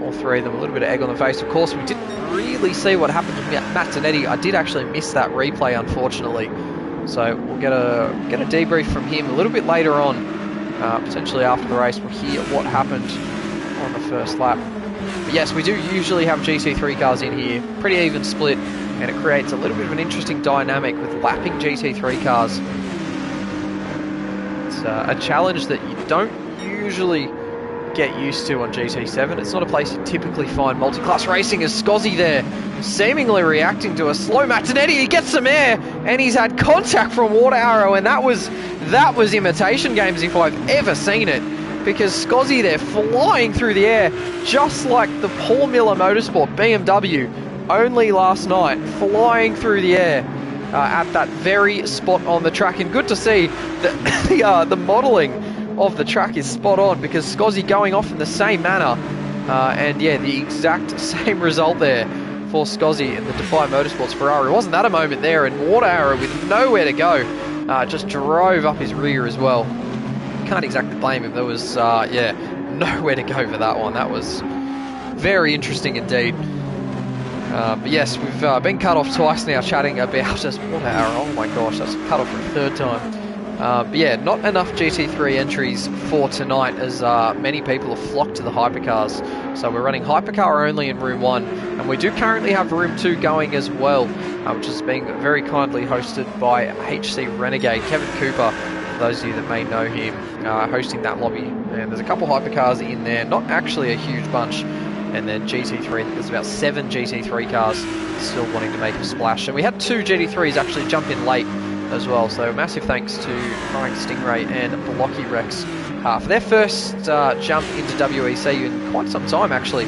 all three of them, a little bit of egg on the face. Of course, we didn't really see what happened to Mazzanetti. I did actually miss that replay, unfortunately. So we'll get a debrief from him a little bit later on, potentially after the race. We'll hear what happened on the first lap. But yes, we do usually have GT3 cars in here, pretty even split, and it creates a little bit of an interesting dynamic with lapping GT3 cars. It's a challenge that you don't usually get used to on GT7. It's not a place you typically find multi-class racing, as Scozzy there seemingly reacting to a slow Mazzanetti. He gets some air, and he's had contact from Watt Arrow, and that was Imitation games if I've ever seen it, because Scozzy there flying through the air, just like the Paul Miller Motorsport BMW only last night, flying through the air at that very spot on the track. And good to see that the modelling of the track is spot on, because Scozzy going off in the same manner, and yeah, the exact same result there for Scozzy in the Defy Motorsports Ferrari. Wasn't that a moment there? And Watt Arrow with nowhere to go, just drove up his rear as well. Can't exactly blame him. There was yeah, nowhere to go for that one. That was very interesting indeed. But yes, we've been cut off twice now chatting about us. Watt Arrow, oh my gosh, that's cut off for a third time. But yeah, not enough GT3 entries for tonight, as many people have flocked to the hypercars. So we're running hypercar only in room 1, and we do currently have room 2 going as well, which is being very kindly hosted by HC Renegade, Kevin Cooper, for those of you that may know him, hosting that lobby. And there's a couple hypercars in there, not actually a huge bunch, and then GT3, there's about 7 GT3 cars still wanting to make a splash. And we had 2 GT3s actually jump in late as well, so massive thanks to Crying Stingray and Blocky Rex for their first jump into WEC in quite some time actually.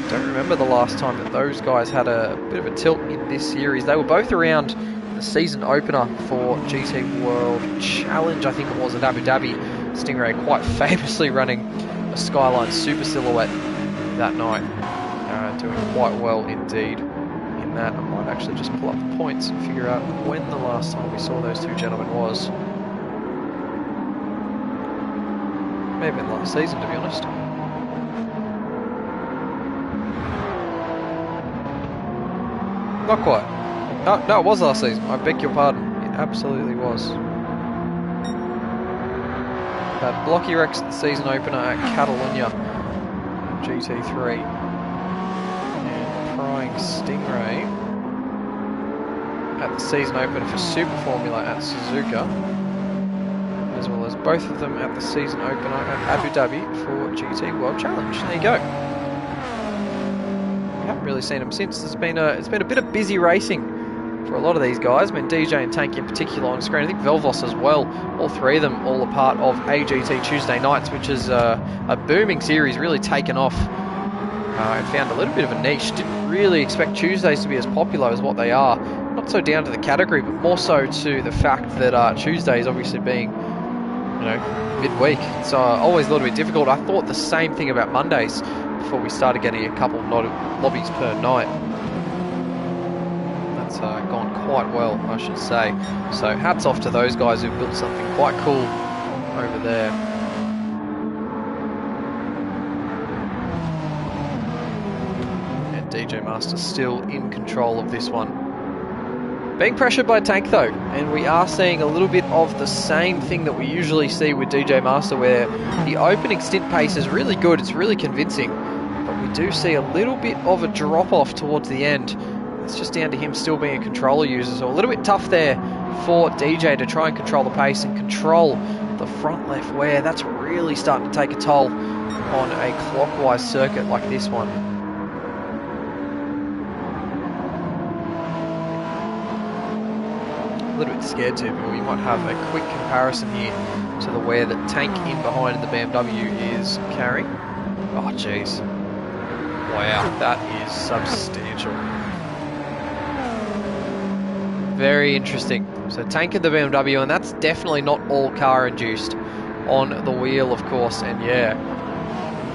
Don't remember the last time that those guys had a bit of a tilt in this series. They were both around the season opener for GT World Challenge, I think it was, at Abu Dhabi. Stingray quite famously running a Skyline Super Silhouette that night, doing quite well indeed. That I might actually just pull up the points and figure out when the last time we saw those two gentlemen was. May have been last season, to be honest. Not quite. No, it was last season. I beg your pardon. It absolutely was. That Blocky Rex at the season opener at Catalunya GT3. Stingray at the season opener for Super Formula at Suzuka, as well as both of them at the season opener at Abu Dhabi for GT World Challenge. There you go. We haven't really seen them since. It's been a bit of busy racing for a lot of these guys. I mean, DJ and Tank in particular on screen. I think Velvos as well. All three of them all a part of AGT Tuesday Nights, which is a booming series, really taken off and found a little bit of a niche. Didn't really expect Tuesdays to be as popular as what they are. Not so down to the category, but more so to the fact that Tuesdays obviously being, you know, midweek. It's always a little bit difficult. I thought the same thing about Mondays before we started getting a couple of lobbies per night. That's gone quite well, I should say. So hats off to those guys who've built something quite cool over there. And DJ Master still in control of this one. Being pressured by Tank though, and we are seeing a little bit of the same thing that we usually see with DJ Master, where the opening stint pace is really good, it's really convincing, but we do see a little bit of a drop off towards the end. It's just down to him still being a controller user, so a little bit tough there for DJ to try and control the pace and control the front left wear. That's really starting to take a toll on a clockwise circuit like this one. A little bit scared to, but we might have a quick comparison here to the wear that Tank in behind the BMW is carrying. Oh jeez, wow, that is substantial. Very interesting. So Tank in the BMW, and that's definitely not all car induced on the wheel, of course. And yeah,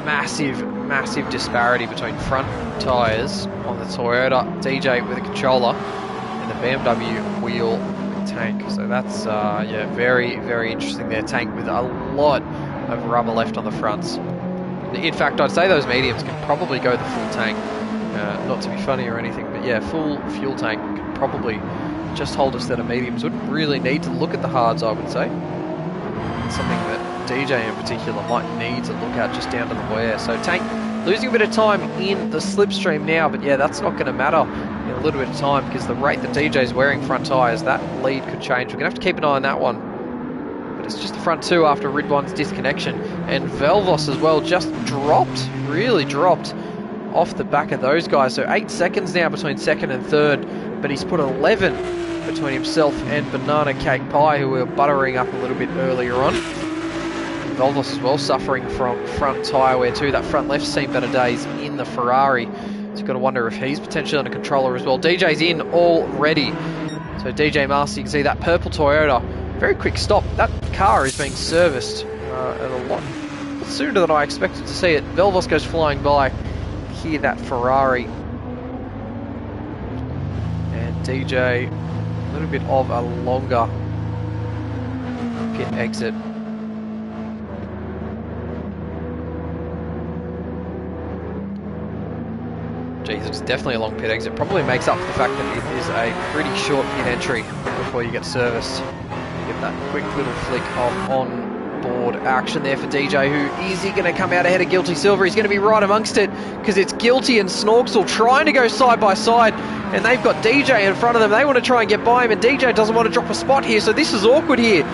massive disparity between front tyres on the Toyota DJ with a controller and the BMW wheel Tank. So that's yeah, very interesting there. Tank with a lot of rubber left on the fronts. In fact, I'd say those mediums can probably go the full tank. Not to be funny or anything, but yeah, full fuel tank can probably just hold a set of mediums. Wouldn't really need to look at the hards, I would say. It's something that DJ in particular might need to look at just down to the wear. So Tank losing a bit of time in the slipstream now, but yeah, that's not going to matter in a little bit of time, because the rate that DJ's wearing front tyres, that lead could change. We're going to have to keep an eye on that one. But it's just the front two after Ridwan's disconnection. And Velvos as well just really dropped off the back of those guys. So 8 seconds now between second and third, but he's put 11 between himself and Banana Cake Pie, who we were buttering up a little bit earlier on. Velvos as well suffering from front tyre wear too. That front left's seen better days in the Ferrari. So you've got to wonder if he's potentially on a controller as well. DJ's in already. So DJ Master, you can see that purple Toyota. Very quick stop. That car is being serviced at a lot sooner than I expected to see it. Velvos goes flying by. Hear that Ferrari. And DJ, a little bit of a longer pit exit. Geez, it's definitely a long pit exit. Probably makes up for the fact that it is a pretty short pit entry before you get serviced. You get that quick little flick of on-board action there for DJ, who is he going to come out ahead of Guilty Silver? He's going to be right amongst it, because it's Guilty and Snorksel trying to go side by side, and they've got DJ in front of them. They want to try and get by him, and DJ doesn't want to drop a spot here, so this is awkward here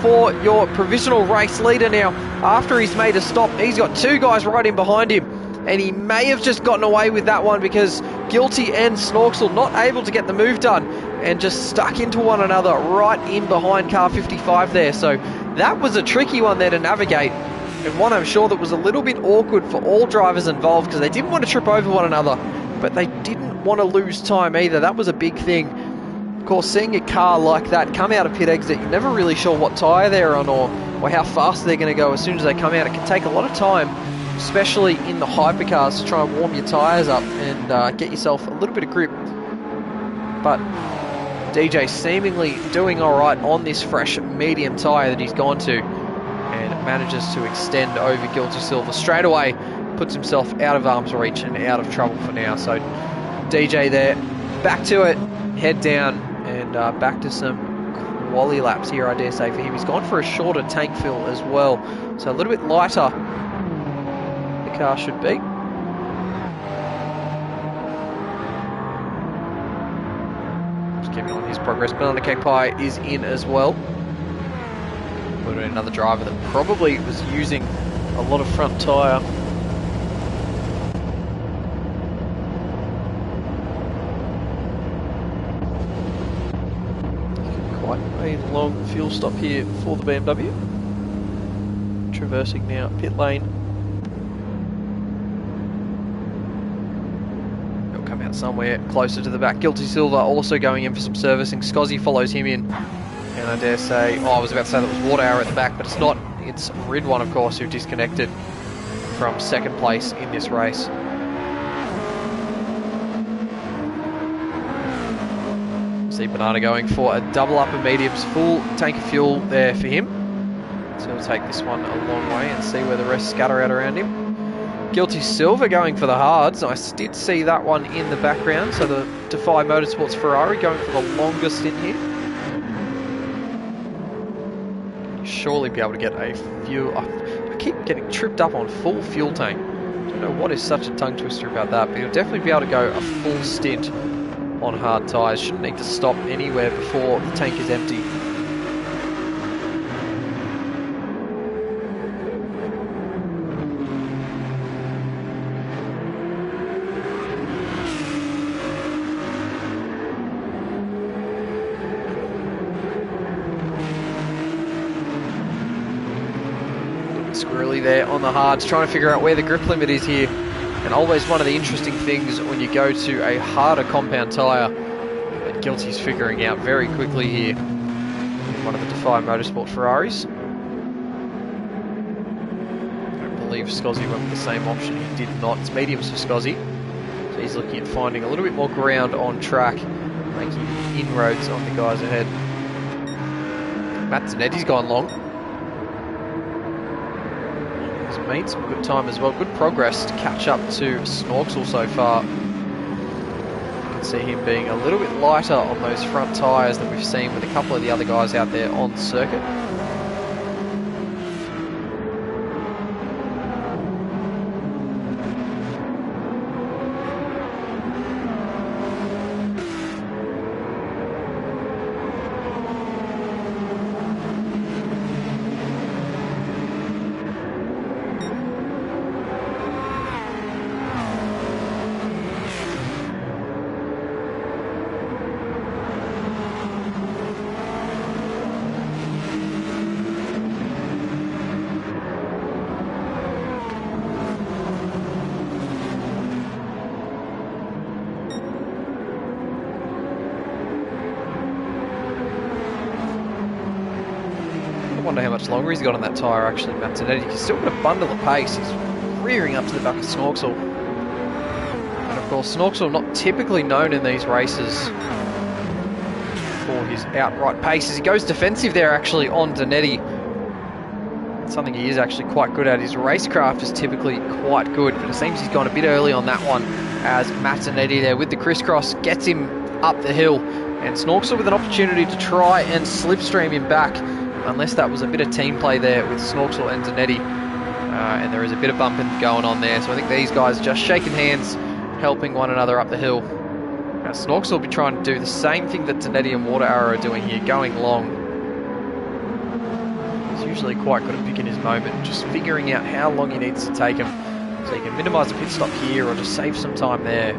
for your provisional race leader now. After he's made a stop, he's got two guys right in behind him. And he may have just gotten away with that one, because Guilty and Snorksel not able to get the move done and just stuck into one another right in behind car 55 there. So that was a tricky one there to navigate, and one I'm sure that was a little bit awkward for all drivers involved, because they didn't want to trip over one another, but they didn't want to lose time either. That was a big thing. Of course, seeing a car like that come out of pit exit, you're never really sure what tyre they're on or how fast they're going to go as soon as they come out. It can take a lot of time, especially in the hypercars, to try and warm your tyres up and get yourself a little bit of grip. But DJ seemingly doing alright on this fresh medium tyre that he's gone to, and manages to extend over Guilty Silver straight away, puts himself out of arm's reach and out of trouble for now. So DJ there, back to it, head down, and back to some quali laps here, I dare say, for him. He's gone for a shorter tank fill as well, so a little bit lighter the car should be. Just keeping on his progress. Banana Cake Pie is in as well. Put in another driver that probably was using a lot of front tyre. clean long fuel stop here for the BMW. Traversing now pit lane. He'll come out somewhere closer to the back. Guilty Silver also going in for some servicing. Scozzy follows him in. And I dare say, I was about to say that was Water Arrow at the back, but it's not. It's Ridwan, of course, who disconnected from second place in this race. See Banana going for a double upper mediums, full tank of fuel there for him. So he'll take this one a long way and see where the rest scatter out around him. Guilty Silver going for the hards. I did see that one in the background. So the Defy Motorsports Ferrari going for the longest in here. Surely be able to get a fuel. I keep getting tripped up on full fuel tank. I don't know what is such a tongue twister about that, but you'll definitely be able to go a full stint on hard tyres. Shouldn't need to stop anywhere before the tank is empty. Squirrely there on the hards, trying to figure out where the grip limit is here. And always one of the interesting things when you go to a harder compound tyre that Guilty's figuring out very quickly here in one of the Defy Motorsport Ferraris. I don't believe Scozzy went with the same option. He did not. It's mediums for Scozzy. So he's looking at finding a little bit more ground on track, making inroads on the guys ahead. Matt Zanetti's gone long. He's made some good time as well. Good progress to catch up to Snorksel so far. You can see him being a little bit lighter on those front tyres than we've seen with a couple of the other guys out there on the circuit. I wonder how much longer he's got on that tyre actually, Matt Zanetti. He's still got a bundle of pace. He's rearing up to the back of Snorksel. And of course, Snorksel not typically known in these races for his outright paces. He goes defensive there actually on Zanetti. Something he is actually quite good at. His racecraft is typically quite good, but it seems he's gone a bit early on that one as Matt Zanetti there with the crisscross gets him up the hill. And Snorksel with an opportunity to try and slipstream him back, unless that was a bit of team play there with Snorksel and Zanetti. And there is a bit of bumping going on there. So I think these guys just shaking hands, helping one another up the hill. Now Snorksel will be trying to do the same thing that Zanetti and Water Arrow are doing here, going long. He's usually quite good at picking his moment, just figuring out how long he needs to take him. So he can minimise a pit stop here or just save some time there.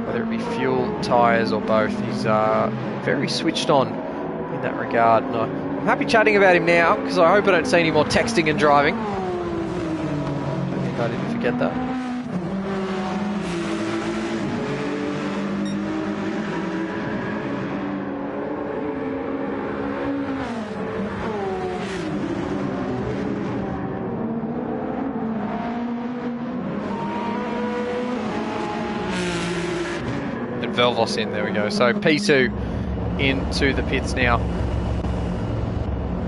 Whether it be fuel, tyres or both. He's very switched on in that regard. And I'm happy chatting about him now because I hope I don't see any more texting and driving. I think I didn't forget that. Velvos in, there we go. So P2 into the pits now.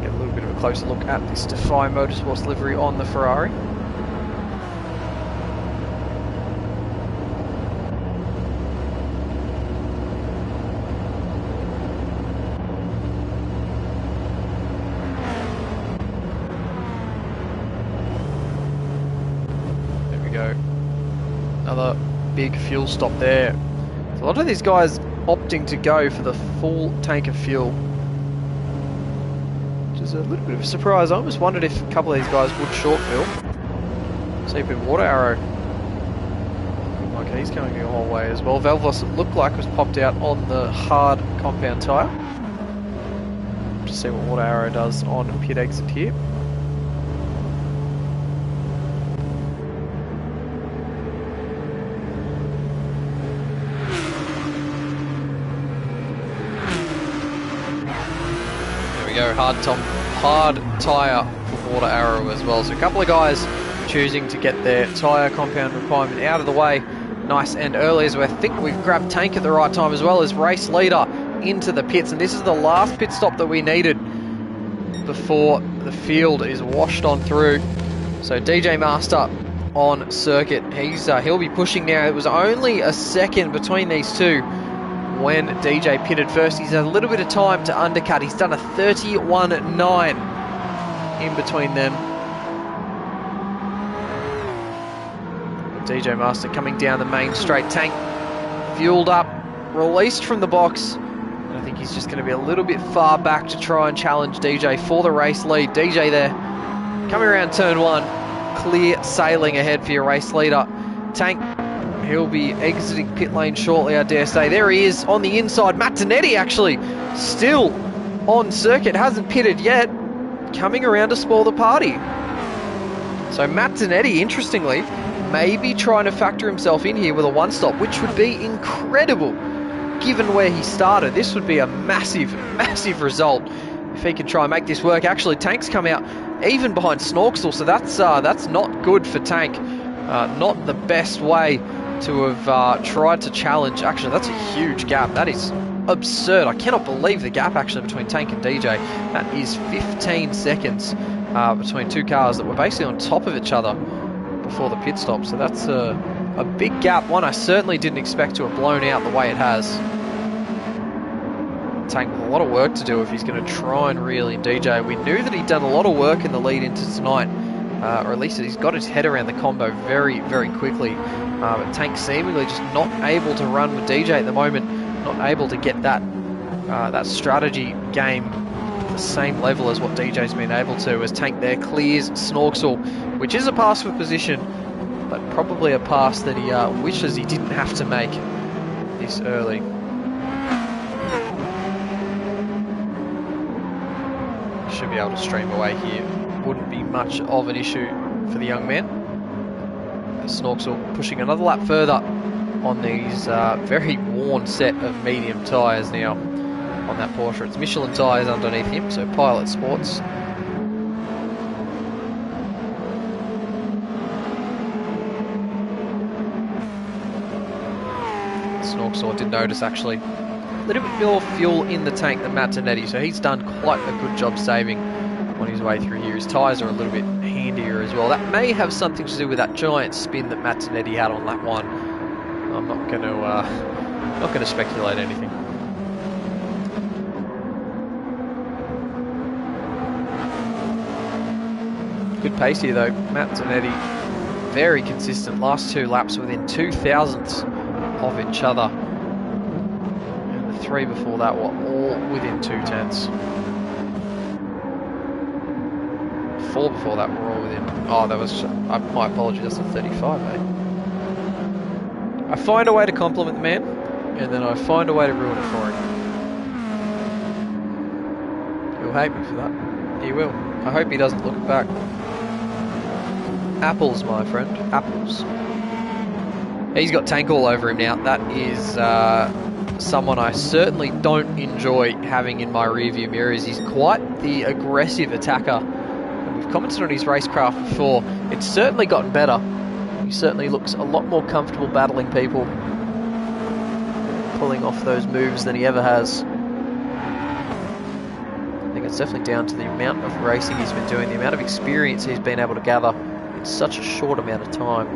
Get a little bit of a closer look at this Defy Motorsports livery on the Ferrari. There we go. Another big fuel stop there. A lot of these guys opting to go for the full tank of fuel, which is a little bit of a surprise. I almost wondered if a couple of these guys would short fill. See if Water Arrow, like he's going the whole way as well. Velvos, it looked like, was popped out on the hard compound tyre. to see what Water Arrow does on pit exit here. There we go, hard tyre for Water Arrow as well. So a couple of guys choosing to get their tyre compound requirement out of the way nice and early, as I think we've grabbed Tank at the right time as well as race leader into the pits. And this is the last pit stop that we needed before the field is washed on through. So DJ Master on circuit. He'll be pushing now. It was only a second between these two when DJ pitted first. He's had a little bit of time to undercut. He's done a 31.9 in between them. DJ Master coming down the main straight. Tank fueled up, released from the box. And I think he's just going to be a little bit far back to try and challenge DJ for the race lead. DJ there, coming around turn one, clear sailing ahead for your race leader. Tank, he'll be exiting pit lane shortly, I dare say. There he is on the inside. Matt Donetti actually still on circuit, hasn't pitted yet, coming around to spoil the party. So Matt Donetti, interestingly, maybe trying to factor himself in here with a one stop, which would be incredible given where he started. This would be a massive, massive result if he can try and make this work. Actually, Tank's come out even behind Snorksel, so that's not good for Tank. Not the best way to have tried to challenge. Actually, that's a huge gap. That is absurd. I cannot believe the gap actually between Tank and DJ. That is 15 seconds between two cars that were basically on top of each other before the pit stop. So that's a big gap, one I certainly didn't expect to have blown out the way it has. Tank with a lot of work to do if he's going to try and reel in DJ. We knew that he'd done a lot of work in the lead into tonight, or at least he's got his head around the combo very, very quickly. But Tank seemingly just not able to run with DJ at the moment, not able to get that that strategy game at the same level as what DJ's been able to, as Tank there clears Snorksel, which is a pass for position, but probably a pass that he wishes he didn't have to make this early. Should be able to stream away here. Wouldn't be much of an issue for the young man. Snorksel pushing another lap further on these very worn set of medium tyres now on that Porsche. It's Michelin tyres underneath him, so Pilot Sports. Snorksel, I did notice actually a little bit more fuel in the tank than Matt Donetti, so he's done quite a good job saving on his way through here. His tyres are a little bit handier as well. That may have something to do with that giant spin that Matt Donetti had on lap one. I'm not going to speculate anything. Good pace here though. Matt Donetti, very consistent. Last two laps within 2/1000ths of each other. And the three before that were all within 2/10ths. Four before that were all within. Oh, that was. My apologies. That's a 35, mate. I find a way to compliment the man, and then I find a way to ruin it for him. He'll hate me for that. He will. I hope he doesn't look back. Apples, my friend. Apples. He's got Tank all over him now. That is someone I certainly don't enjoy having in my rearview mirrors. He's quite the aggressive attacker. We've commented on his racecraft before. It's certainly gotten better. He certainly looks a lot more comfortable battling people, pulling off those moves than he ever has. I think it's definitely down to the amount of racing he's been doing, the amount of experience he's been able to gather in such a short amount of time.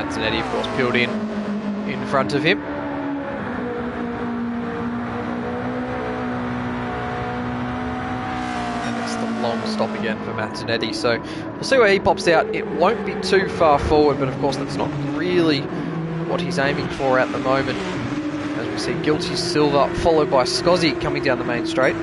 Zanetti, of course, peeled in front of him. And it's the long stop again for Matt Zanetti. So we'll see where he pops out. It won't be too far forward, but of course that's not really what he's aiming for at the moment. As we see Guilty Silver followed by Scozzy coming down the main straight.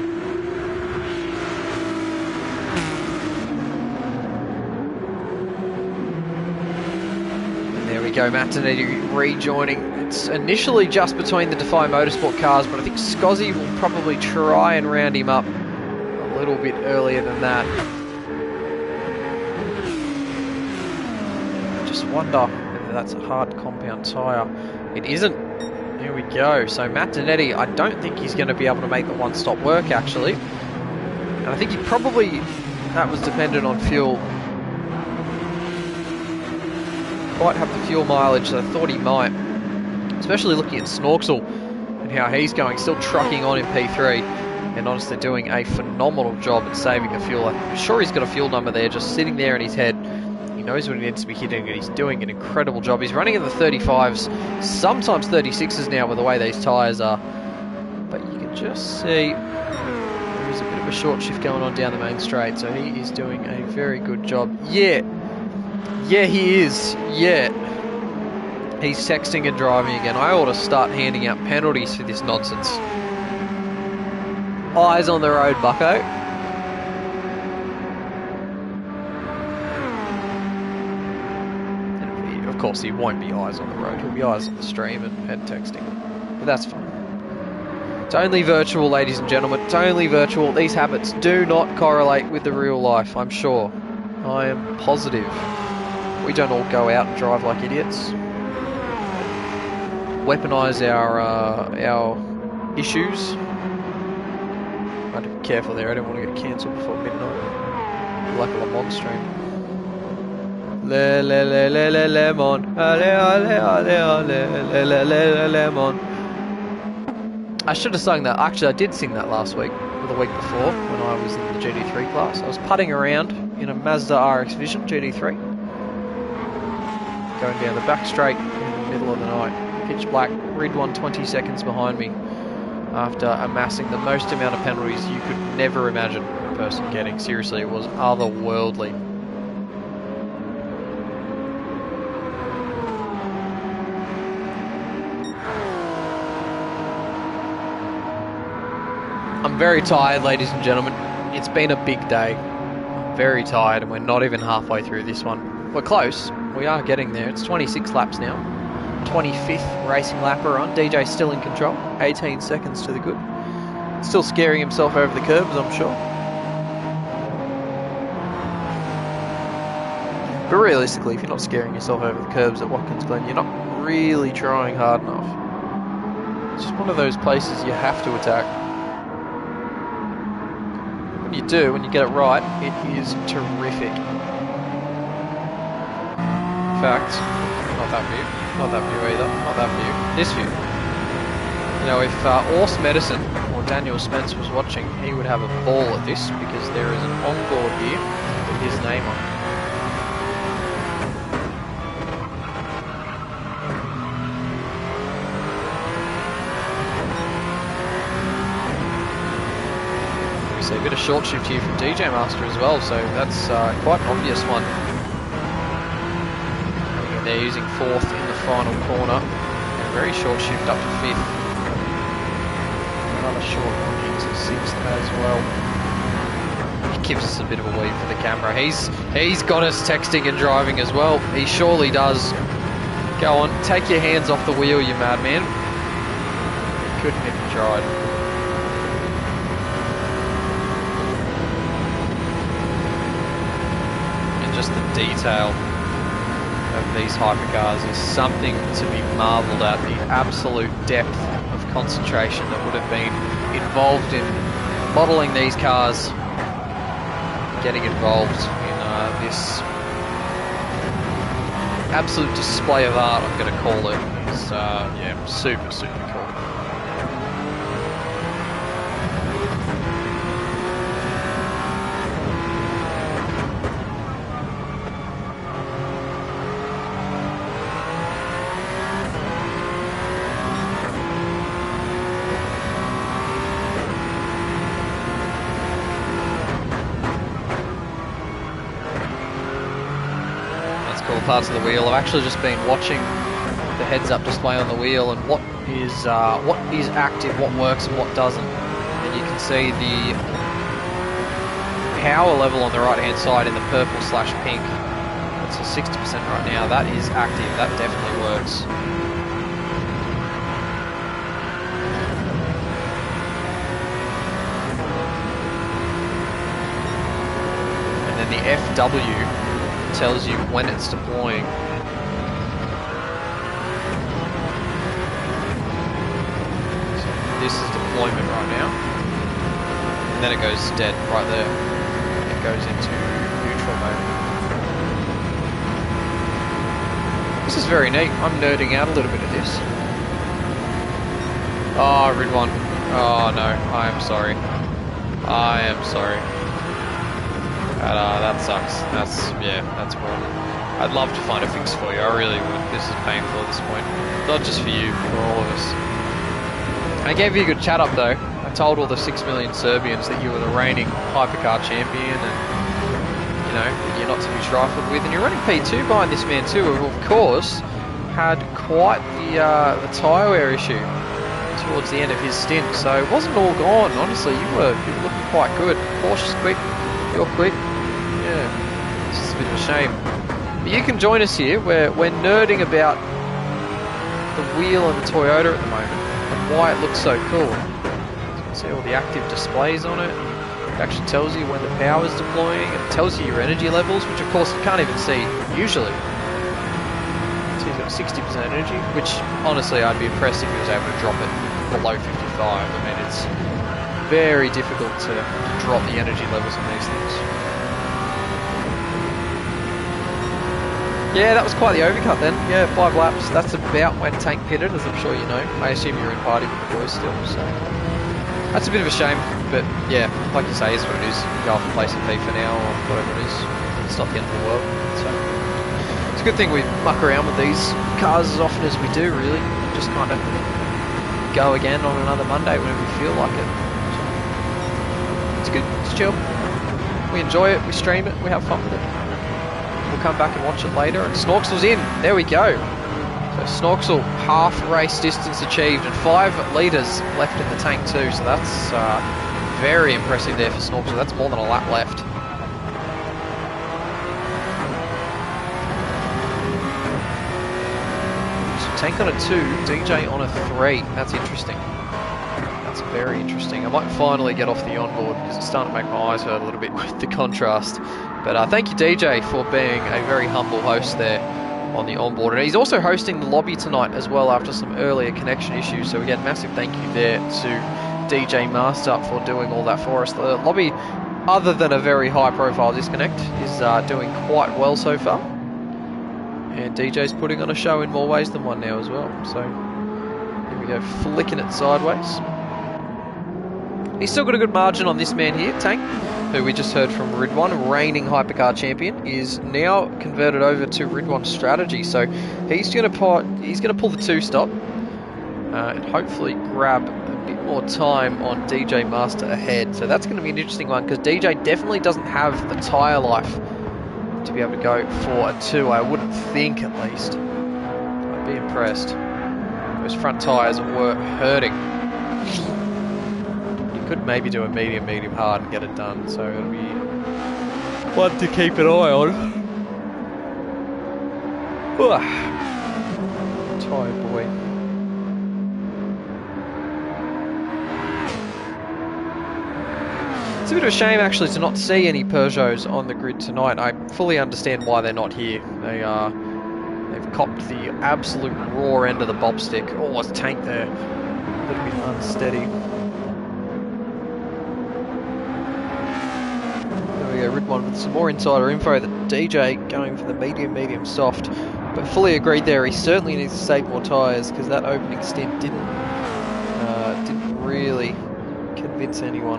we go, Martinetti rejoining. It's initially just between the Defy Motorsport cars, but I think Scozzy will probably try and round him up a little bit earlier than that. I just wonder whether that's a hard compound tyre. It isn't. Here we go. So Martinetti, I don't think he's going to be able to make the one-stop work, actually. And I think he probably, that was dependent on fuel. Quite have the fuel mileage that I thought he might. Especially looking at Snorksel and how he's going, still trucking on in P3. And honestly doing a phenomenal job at saving the fuel. I'm sure he's got a fuel number there just sitting there in his head. He knows what he needs to be hitting, and he's doing an incredible job. He's running in the 35s, sometimes 36s now with the way these tyres are. But you can just see there is a bit of a short shift going on down the main straight, so he is doing a very good job. Yeah, he is. Yeah. He's texting and driving again. I ought to start handing out penalties for this nonsense. Eyes on the road, bucko. Of course, he won't be eyes on the road. He'll be eyes on the stream and texting. But that's fine. It's only virtual, ladies and gentlemen. It's only virtual. These habits do not correlate with the real life, I'm sure. I am positive. We don't all go out and drive like idiots. Weaponise our issues. I have to be careful there. I don't want to get cancelled before midnight. Like a Le Mans stream. Lemon. Lemon. I should have sung that. Actually, I did sing that last week, or the week before, when I was in the GT3 class. I was putting around in a Mazda RX Vision GT3. Going down the back straight in the middle of the night. Pitch black. Rid one 20 seconds behind me. After amassing the most amount of penalties you could never imagine a person getting. Seriously, it was otherworldly. I'm very tired, ladies and gentlemen. It's been a big day. I'm very tired, and we're not even halfway through this one. We're close. We are getting there. It's 26 laps now. 25th racing lap we're on. DJ's still in control. 18 seconds to the good. Still scaring himself over the curbs, I'm sure. But realistically, if you're not scaring yourself over the curbs at Watkins Glen, you're not really trying hard enough. It's just one of those places you have to attack. When you do, when you get it right, it is terrific. In fact, not that view. Not that view either. Not that view. This view. You know, if Ors Medicine or Daniel Spence was watching, he would have a ball at this because there is an onboard here with his name on it. We see a bit of short shift here from DJ Master as well, so that's quite an obvious one. They're using 4th in the final corner. And very short shift up to 5th. Another short one into 6th as well. He gives us a bit of a weave for the camera. He's got us texting and driving as well. He surely does. Go on, take your hands off the wheel, you madman. Couldn't if you tried. And just the detail of these hypercars is something to be marvelled at. The absolute depth of concentration that would have been involved in modelling these cars, getting involved in this absolute display of art, I'm going to call it, is yeah, super, super cool. Parts of the wheel. I've actually just been watching the heads-up display on the wheel and what is active, what works and what doesn't. And you can see the power level on the right-hand side in the purple/pink. The to 60% right now. That is active. That definitely works. And then the FW tells you when it's deploying. So this is deployment right now. And then it goes dead right there. It goes into neutral mode. This is very neat. I'm nerding out a little bit of this. Oh, Ridwan. Oh no, I am sorry. I am sorry. That sucks. That's horrible. I'd love to find a fix for you. I really would. This is painful at this point. Not just for you, for all of us. I gave you a good chat up though. I told all the 6 million Serbians that you were the reigning hypercar champion and, you know, that you're not to be trifled with. And you're running P2 behind this man too, who of course had quite the tyre wear issue towards the end of his stint. So it wasn't all gone, honestly. You were looking quite good. Porsche's quick, you're quick. Yeah, it's just a bit of a shame. But you can join us here. We're nerding about the wheel and the Toyota at the moment and why it looks so cool. See all the active displays on it. It actually tells you when the power's deploying. It tells you your energy levels, which of course you can't even see usually. So you've got 60% energy, which honestly I'd be impressed if he was able to drop it below 55. I mean, it's very difficult to drop the energy levels on these things. Yeah, that was quite the overcut then. Yeah, 5 laps. That's about when Tank pitted, as I'm sure you know. I assume you're in party with the boys still, so... That's a bit of a shame, but yeah, like you say, is what it is. Go off and play some FIFA now, or whatever it is. It's not the end of the world. So it's a good thing we muck around with these cars as often as we do, really. Just kind of go again on another Monday whenever we feel like it. So it's good, it's chill. We enjoy it, we stream it, we have fun with it. We'll come back and watch it later. And Snorksel's in, there we go. So Snorksel, half race distance achieved and 5 litres left in the tank too, so that's very impressive there for Snorksel. That's more than a lap left. So tank on a 2, DJ on a 3. That's interesting. That's very interesting. I might finally get off the onboard because it's starting to make my eyes hurt a little bit with the contrast. But thank you DJ for being a very humble host there on the onboard, and he's also hosting the lobby tonight as well after some earlier connection issues, so again massive thank you there to DJ Master for doing all that for us. The lobby, other than a very high profile disconnect, is doing quite well so far, and DJ's putting on a show in more ways than one now as well. So here we go, flicking it sideways. He's still got a good margin on this man here, Tank, who we just heard from Ridwan, reigning hypercar champion, is now converted over to Ridwan's strategy. So he's going to pull the 2-stop and hopefully grab a bit more time on DJ Master ahead. So that's going to be an interesting one because DJ definitely doesn't have the tyre life to be able to go for a 2. I wouldn't think, at least. I'd be impressed. Those front tyres were hurting. Could maybe do a medium hard and get it done, so it'll be one to keep an eye on. Tired boy. It's a bit of a shame actually to not see any Peugeots on the grid tonight. I fully understand why they're not here. They've copped the absolute raw end of the bob stick. Oh, it's Tank there. A little bit unsteady. Ridwan with some more insider info that DJ going for the medium soft, but fully agreed there. He certainly needs to save more tyres because that opening stint didn't really convince anyone.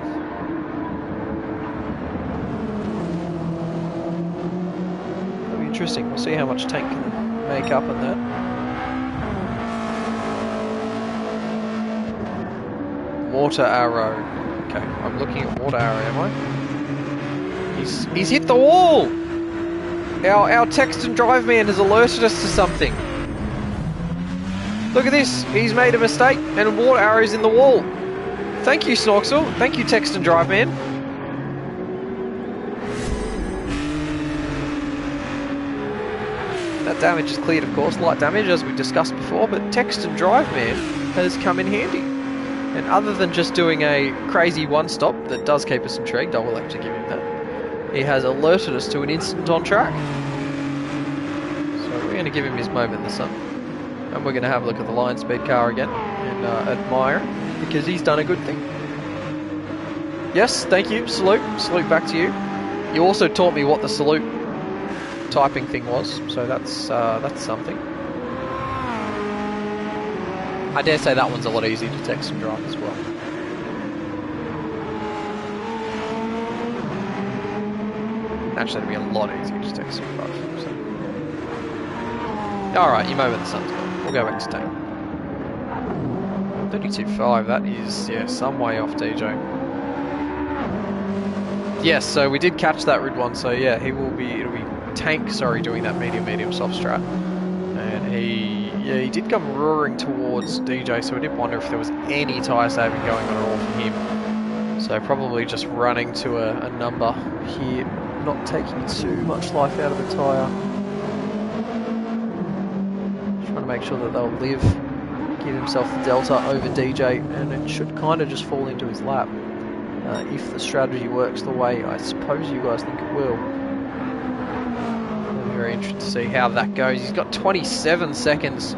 That'll be interesting. We'll see how much Tank can make up on that. Water arrow. Okay, I'm looking at water arrow, am I? He's hit the wall! Our text and drive man has alerted us to something. Look at this. He's made a mistake and water arrow's in the wall. Thank you, Snorksel. Thank you, text and drive man. That damage is cleared, of course, light damage as we discussed before, but Text and Drive Man has come in handy. And other than just doing a crazy one-stop that does keep us intrigued, I will actually give him that, he has alerted us to an instant on track. So we're going to give him his moment in the sun. And we're going to have a look at the Lion Speed car again and admire him, because he's done a good thing. Yes, thank you, salute back to you. You also taught me what the salute typing thing was, so that's something. I dare say that one's a lot easier to text and drive as well. Actually, it'd be a lot easier to text and drive. So. Alright, your moment in the sun's gone. We'll go back to tank. 32.5, that is, yeah, some way off DJ. Yes, so we did catch that rid one, so yeah, it'll be tank, sorry, doing that medium soft strat. And he did come roaring towards DJ, so I did wonder if there was any tyre saving going on at all for him. So probably just running to a number here, not taking too much life out of the tyre. Trying to make sure that they'll live, give himself the delta over DJ, and it should kind of just fall into his lap. If the strategy works the way I suppose you guys think it will. I'm very interested to see how that goes. He's got 27 seconds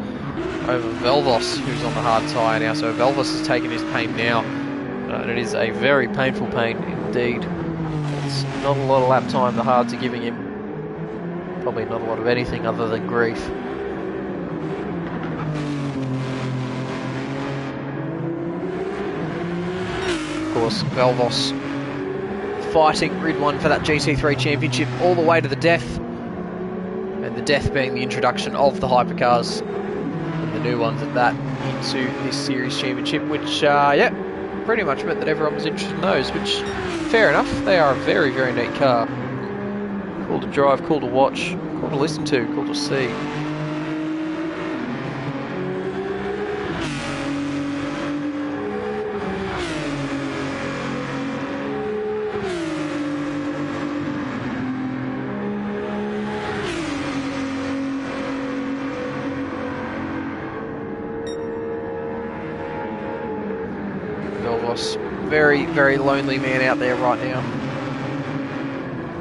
over Velvos, who's on the hard tyre now. So Velvos has taken his pain now. And it is a very painful pain indeed. It's not a lot of lap time the hards are giving him. Probably not a lot of anything other than grief. Of course, Velvos fighting grid one for that GT3 championship all the way to the death. And the death being the introduction of the hypercars, and the new ones at that, into this series championship, which, yeah, pretty much meant that everyone was interested in those, which, fair enough, they are a very, very neat car. Cool to drive, cool to watch, cool to listen to, cool to see. Very, very lonely man out there right now.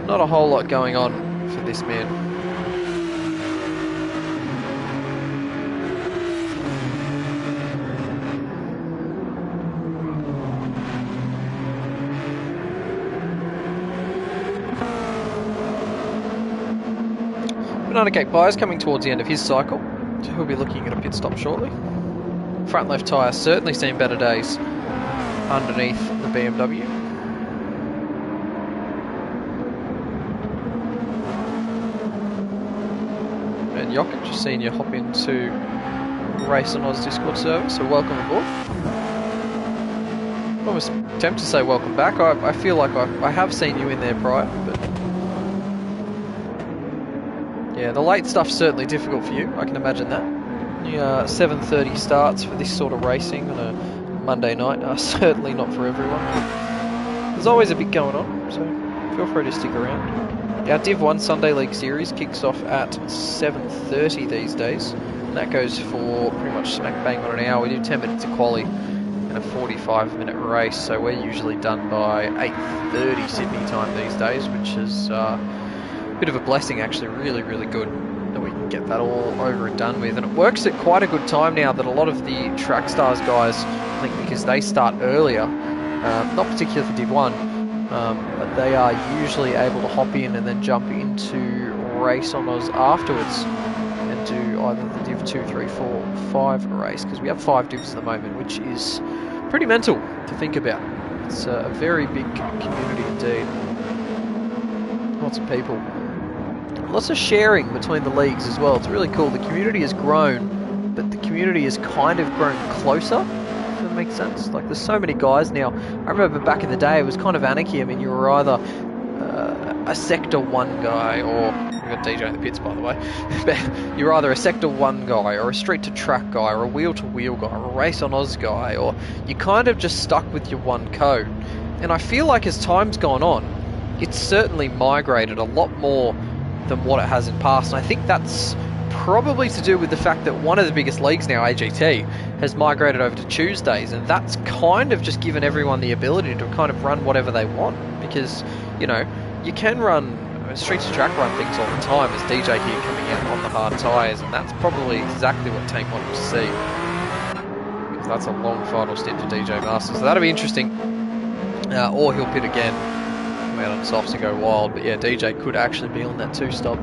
Not a whole lot going on for this man. Banana Cake Pie is coming towards the end of his cycle, so he'll be looking at a pit stop shortly. Front left tyre certainly seen better days underneath the BMW. And Jokic, just seen you hop into Race on Oz Discord server, so welcome aboard. I was tempted to say welcome back. I feel like I have seen you in there prior, but yeah, the late stuff's certainly difficult for you, I can imagine that. 7:30 starts for this sort of racing on a Monday night are certainly not for everyone. There's always a bit going on, so feel free to stick around. Our Div 1 Sunday League Series kicks off at 7:30 these days, and that goes for pretty much smack bang on an hour. We do 10 minutes of quali and a 45-minute race, so we're usually done by 8:30 Sydney time these days, which is a bit of a blessing actually, really, really good that we can get that all over and done with. And it works at quite a good time now that a lot of the Track Stars guys, I think because they start earlier, not particularly for Div 1, but they are usually able to hop in and then jump into Race on Oz afterwards and do either the Div 2, 3, 4, 5 race, because we have 5 divs at the moment, which is pretty mental to think about. It's a very big community indeed. Lots of people. Lots of sharing between the leagues as well. It's really cool. The community has grown, but the community has kind of grown closer, if that makes sense. Like, there's so many guys now. I remember back in the day, it was kind of anarchy. I mean, you were either a Sector 1 guy, or... We've got DJ in the pits, by the way. You're either a Sector 1 guy, or a street-to-track guy, or a wheel-to-wheel guy, or a Race on Oz guy, or you kind of just stuck with your one code. And I feel like as time's gone on, it's certainly migrated a lot more than what it has in past, and I think that's probably to do with the fact that one of the biggest leagues now, AGT, has migrated over to Tuesdays, and that's kind of just given everyone the ability to kind of run whatever they want, because, you know, you can run, Streets of Track run things all the time, as DJ here coming out on the hard tyres, and that's probably exactly what Tank wanted to see, because that's a long final stint for DJ Masters, so that'll be interesting. Or he'll pit again, come out on softs and go wild, but yeah, DJ could actually be on that 2-stop.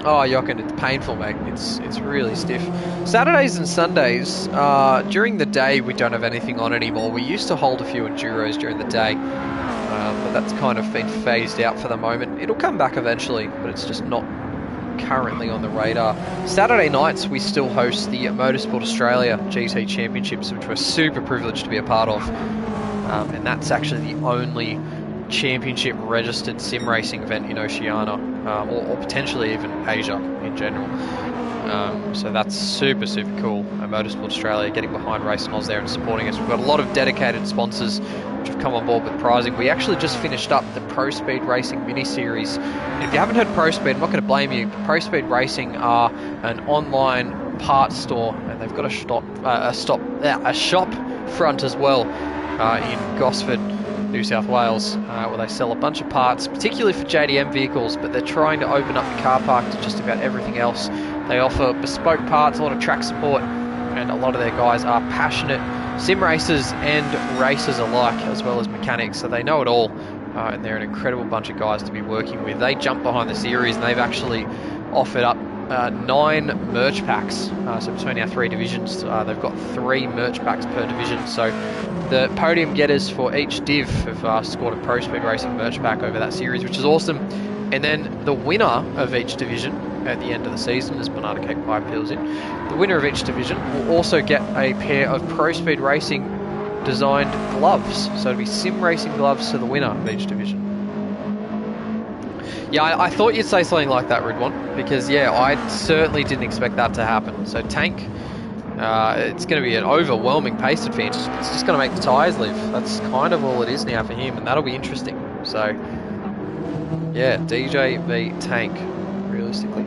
Oh, Jochen, it's painful, mate. It's really stiff. Saturdays and Sundays, during the day, we don't have anything on anymore. We used to hold a few enduros during the day, but that's kind of been phased out for the moment. It'll come back eventually, but it's just not currently on the radar. Saturday nights, we still host the Motorsport Australia GT Championships, which we're super privileged to be a part of. And that's actually the only championship registered sim racing event in Oceania, or potentially even Asia in general. So that's super cool. Motorsport Australia getting behind Race and Oz there and supporting us. We've got a lot of dedicated sponsors which have come on board with pricing. We actually just finished up the Pro Speed Racing mini series. If you haven't heard Pro Speed, I'm not going to blame you. Pro Speed Racing are an online parts store, and they've got a shop front as well in Gosford, New South Wales, where they sell a bunch of parts, particularly for JDM vehicles, but they're trying to open up the car park to just about everything else. They offer bespoke parts, a lot of track support, and a lot of their guys are passionate sim racers and racers alike, as well as mechanics, so they know it all, and they're an incredible bunch of guys to be working with. They jump behind the series, and they've actually offered up 9 merch packs, so between our 3 divisions, they've got 3 merch packs per division, so the podium getters for each div have scored a Pro Speed Racing merch pack over that series, which is awesome. And then the winner of each division at the end of the season, as Banana Cake Pie peels in, the winner of each division will also get a pair of Pro Speed Racing designed gloves. So it'll be sim racing gloves to the winner of each division. Yeah, I thought you'd say something like that, Ridwan, because yeah, I certainly didn't expect that to happen. So Tank, it's going to be an overwhelming pace advantage. It's just going to make the tyres live. That's kind of all it is now for him, and that'll be interesting. So, yeah, DJ v Tank, realistically.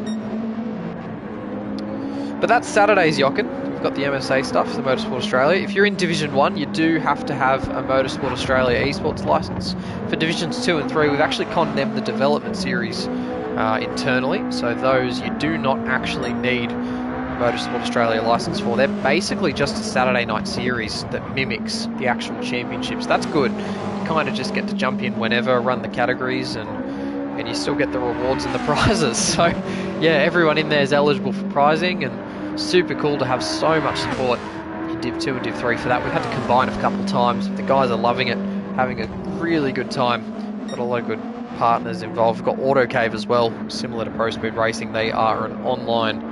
But that's Saturday's Jochen. We've got the MSA stuff, the Motorsport Australia. If you're in Division 1, you do have to have a Motorsport Australia esports license. For Divisions 2 and 3, we've actually condemned the development series internally. So those you do not actually need Motorsport Australia license for. They're basically just a Saturday night series that mimics the actual championships. That's good. You kind of just get to jump in whenever, run the categories, and you still get the rewards and the prizes. So yeah, everyone in there is eligible for prizing, and super cool to have so much support in Div 2 and Div 3 for that. We've had to combine a couple of times. The guys are loving it, having a really good time. Got a lot of good partners involved. We've got Autocave as well, similar to Pro Speed Racing. They are an online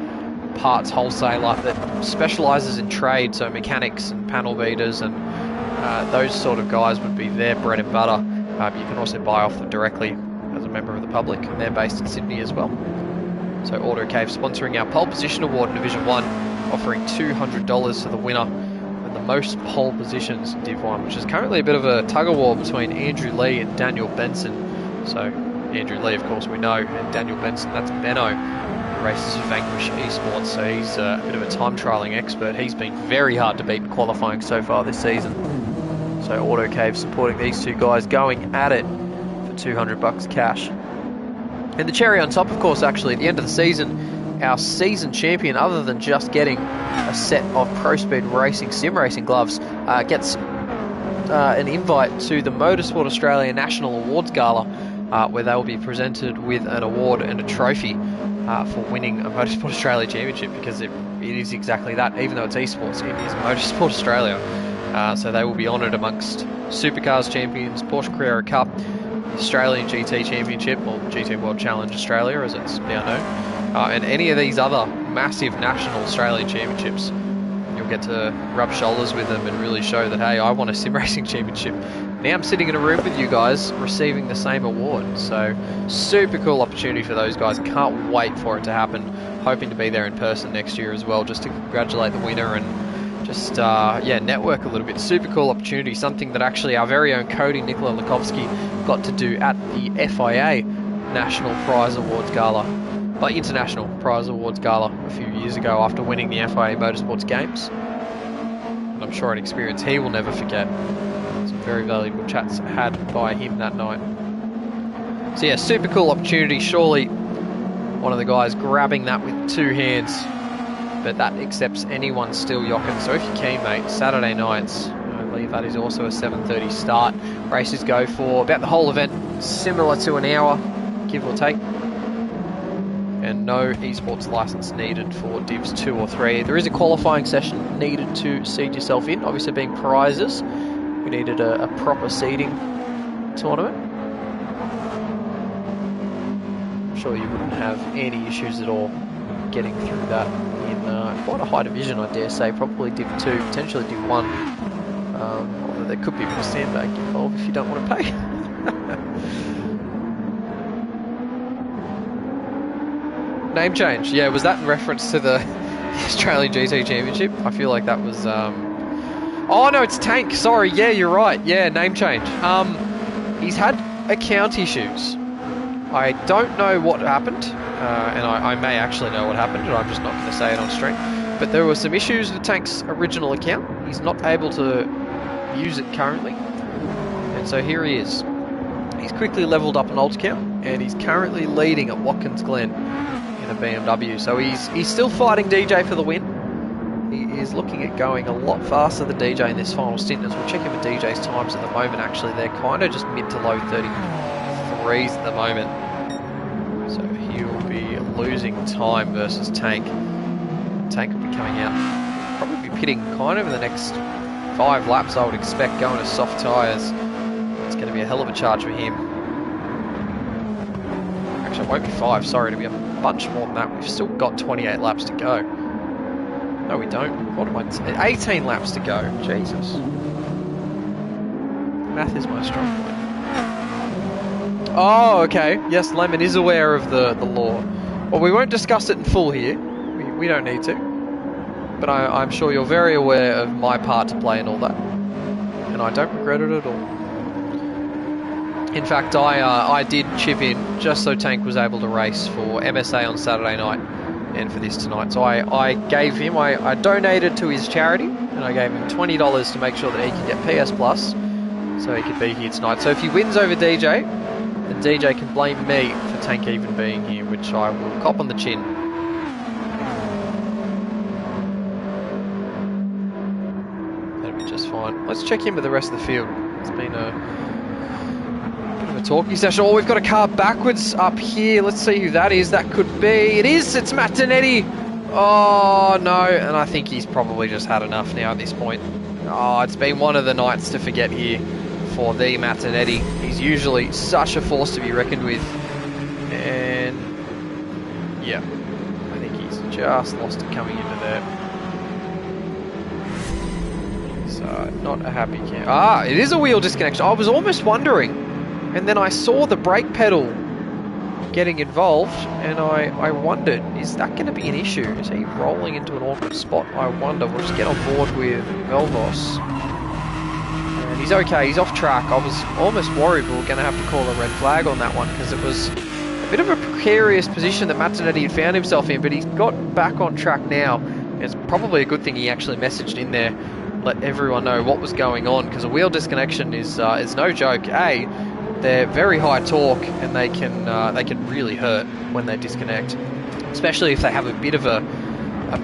parts wholesaler that specialises in trade, so mechanics and panel beaters and those sort of guys would be their bread and butter. You can also buy off them directly as a member of the public, and they're based in Sydney as well. So Autocave sponsoring our pole position award in Division 1, offering $200 to the winner with the most pole positions in Div 1, which is currently a bit of a tug-of-war between Andrew Lee and Daniel Benson. So Andrew Lee, of course, we know, and Daniel Benson, that's Benno, who races for Vanquish Esports, so he's a bit of a time trialling expert. He's been very hard to beat in qualifying so far this season. So Autocave supporting these two guys, going at it for $200 cash. And the cherry on top, of course, actually, at the end of the season, our season champion, other than just getting a set of Pro Speed Racing sim racing gloves, gets an invite to the Motorsport Australia National Awards Gala, where they will be presented with an award and a trophy for winning a Motorsport Australia Championship, because it is exactly that. Even though it's esports, it is Motorsport Australia. So they will be honoured amongst Supercars champions, Porsche Carrera Cup, Australian GT Championship, or GT World Challenge Australia as it's now known, and any of these other massive national Australian championships. You'll get to rub shoulders with them and really show that, hey, I won a sim racing championship. Now I'm sitting in a room with you guys receiving the same award. So super cool opportunity for those guys. Can't wait for it to happen. Hoping to be there in person next year as well, just to congratulate the winner and just network a little bit. Super cool opportunity, something that actually our very own Cody Nikola Likovsky got to do at the FIA National Prize Awards Gala, International Prize Awards Gala a few years ago after winning the FIA Motorsports Games. And I'm sure an experience he will never forget. Some very valuable chats had by him that night. So yeah, super cool opportunity. Surely one of the guys grabbing that with two hands. But that accepts anyone still, Jochen. So if you're keen, mate, Saturday nights, I believe that is also a 7:30 start. Races go for about the whole event, similar to an hour, give or take. And no esports license needed for Divs 2 or 3. There is a qualifying session needed to seed yourself in, obviously being prizes. We needed a proper seeding tournament. I'm sure you wouldn't have any issues at all getting through that in quite a high division, I dare say. Probably Div 2, potentially Div 1. Although there could be a bit of sandbag involved if you don't want to pay. Name change. Yeah, was that in reference to the Australian GT Championship? I feel like that was... Oh, no, it's Tank. Sorry. Yeah, you're right. Yeah, name change. He's had account issues. I don't know what happened, and I may actually know what happened, and I'm just not going to say it on stream. But there were some issues with Tank's original account. He's not able to use it currently. And so here he is. He's quickly leveled up an alt account, and he's currently leading at Watkins Glen in a BMW. So he's still fighting DJ for the win. He is looking at going a lot faster than DJ in this final stint. As we'll check in with DJ's times at the moment, actually, they're kind of just mid to low 33s at the moment. So he'll be losing time versus Tank. Tank will be coming out, probably be pitting kind of in the next 5 laps, I would expect, going to soft tyres. It's going to be a hell of a charge for him. Actually, it won't be 5, sorry, it'll be a bunch more than that. We've still got 28 laps to go. No, we don't. What am I saying? 18 laps to go. Jesus. Math is my strong point. Oh, okay. Yes, Lemon is aware of the law. Well, we won't discuss it in full here. We don't need to. But I'm sure you're very aware of my part to play and all that. And I don't regret it at all. In fact, I did chip in just so Tank was able to race for MSA on Saturday night and for this tonight. So I gave him, I donated to his charity, and I gave him $20 to make sure that he could get PS Plus so he could be here tonight. So if he wins over DJ, then DJ can blame me for Tank even being here, which I will cop on the chin. That'll be just fine. Let's check in with the rest of the field. It's been a bit of a talking session. Oh, we've got a car backwards up here. Let's see who that is. That could be... It is! It's Martinetti! Oh, no. And I think he's probably just had enough now at this point. Oh, it's been one of the nights to forget here for the Martinetti. He's usually such a force to be reckoned with. And... yeah. I think he's just lost it coming into there. So, not a happy camp. Ah, it is a wheel disconnection. I was almost wondering. And then I saw the brake pedal getting involved, and I wondered, is that going to be an issue? Is he rolling into an awkward spot? I wonder. We'll just get on board with Velvos. And he's okay, he's off track. I was almost worried we were going to have to call a red flag on that one, because it was a bit of a precarious position that Martinetti had found himself in, but he's got back on track now. It's probably a good thing he actually messaged in there, let everyone know what was going on, because a wheel disconnection is no joke. They're very high torque, and they can really hurt when they disconnect, especially if they have a bit of a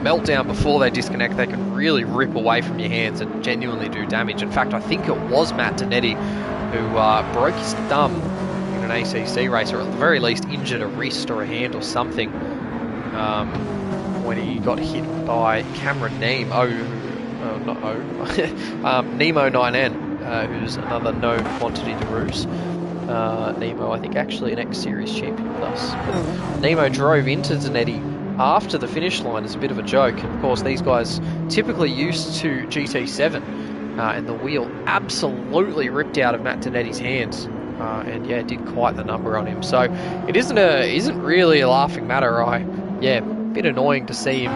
meltdown before they disconnect. They can really rip away from your hands and genuinely do damage. In fact, I think it was Martinetti who broke his thumb in an ACC race, or at the very least injured a wrist or a hand or something when he got hit by Cameron Neem. Nemo 9N, who's another known quantity to Rooz. Nemo, I think, actually an X-Series champion with us. But Nemo drove into Zanetti after the finish line as a bit of a joke. And of course, these guys typically used to GT7, and the wheel absolutely ripped out of Martinetti's hands. And yeah, did quite the number on him. So it isn't really a laughing matter. A bit annoying to see him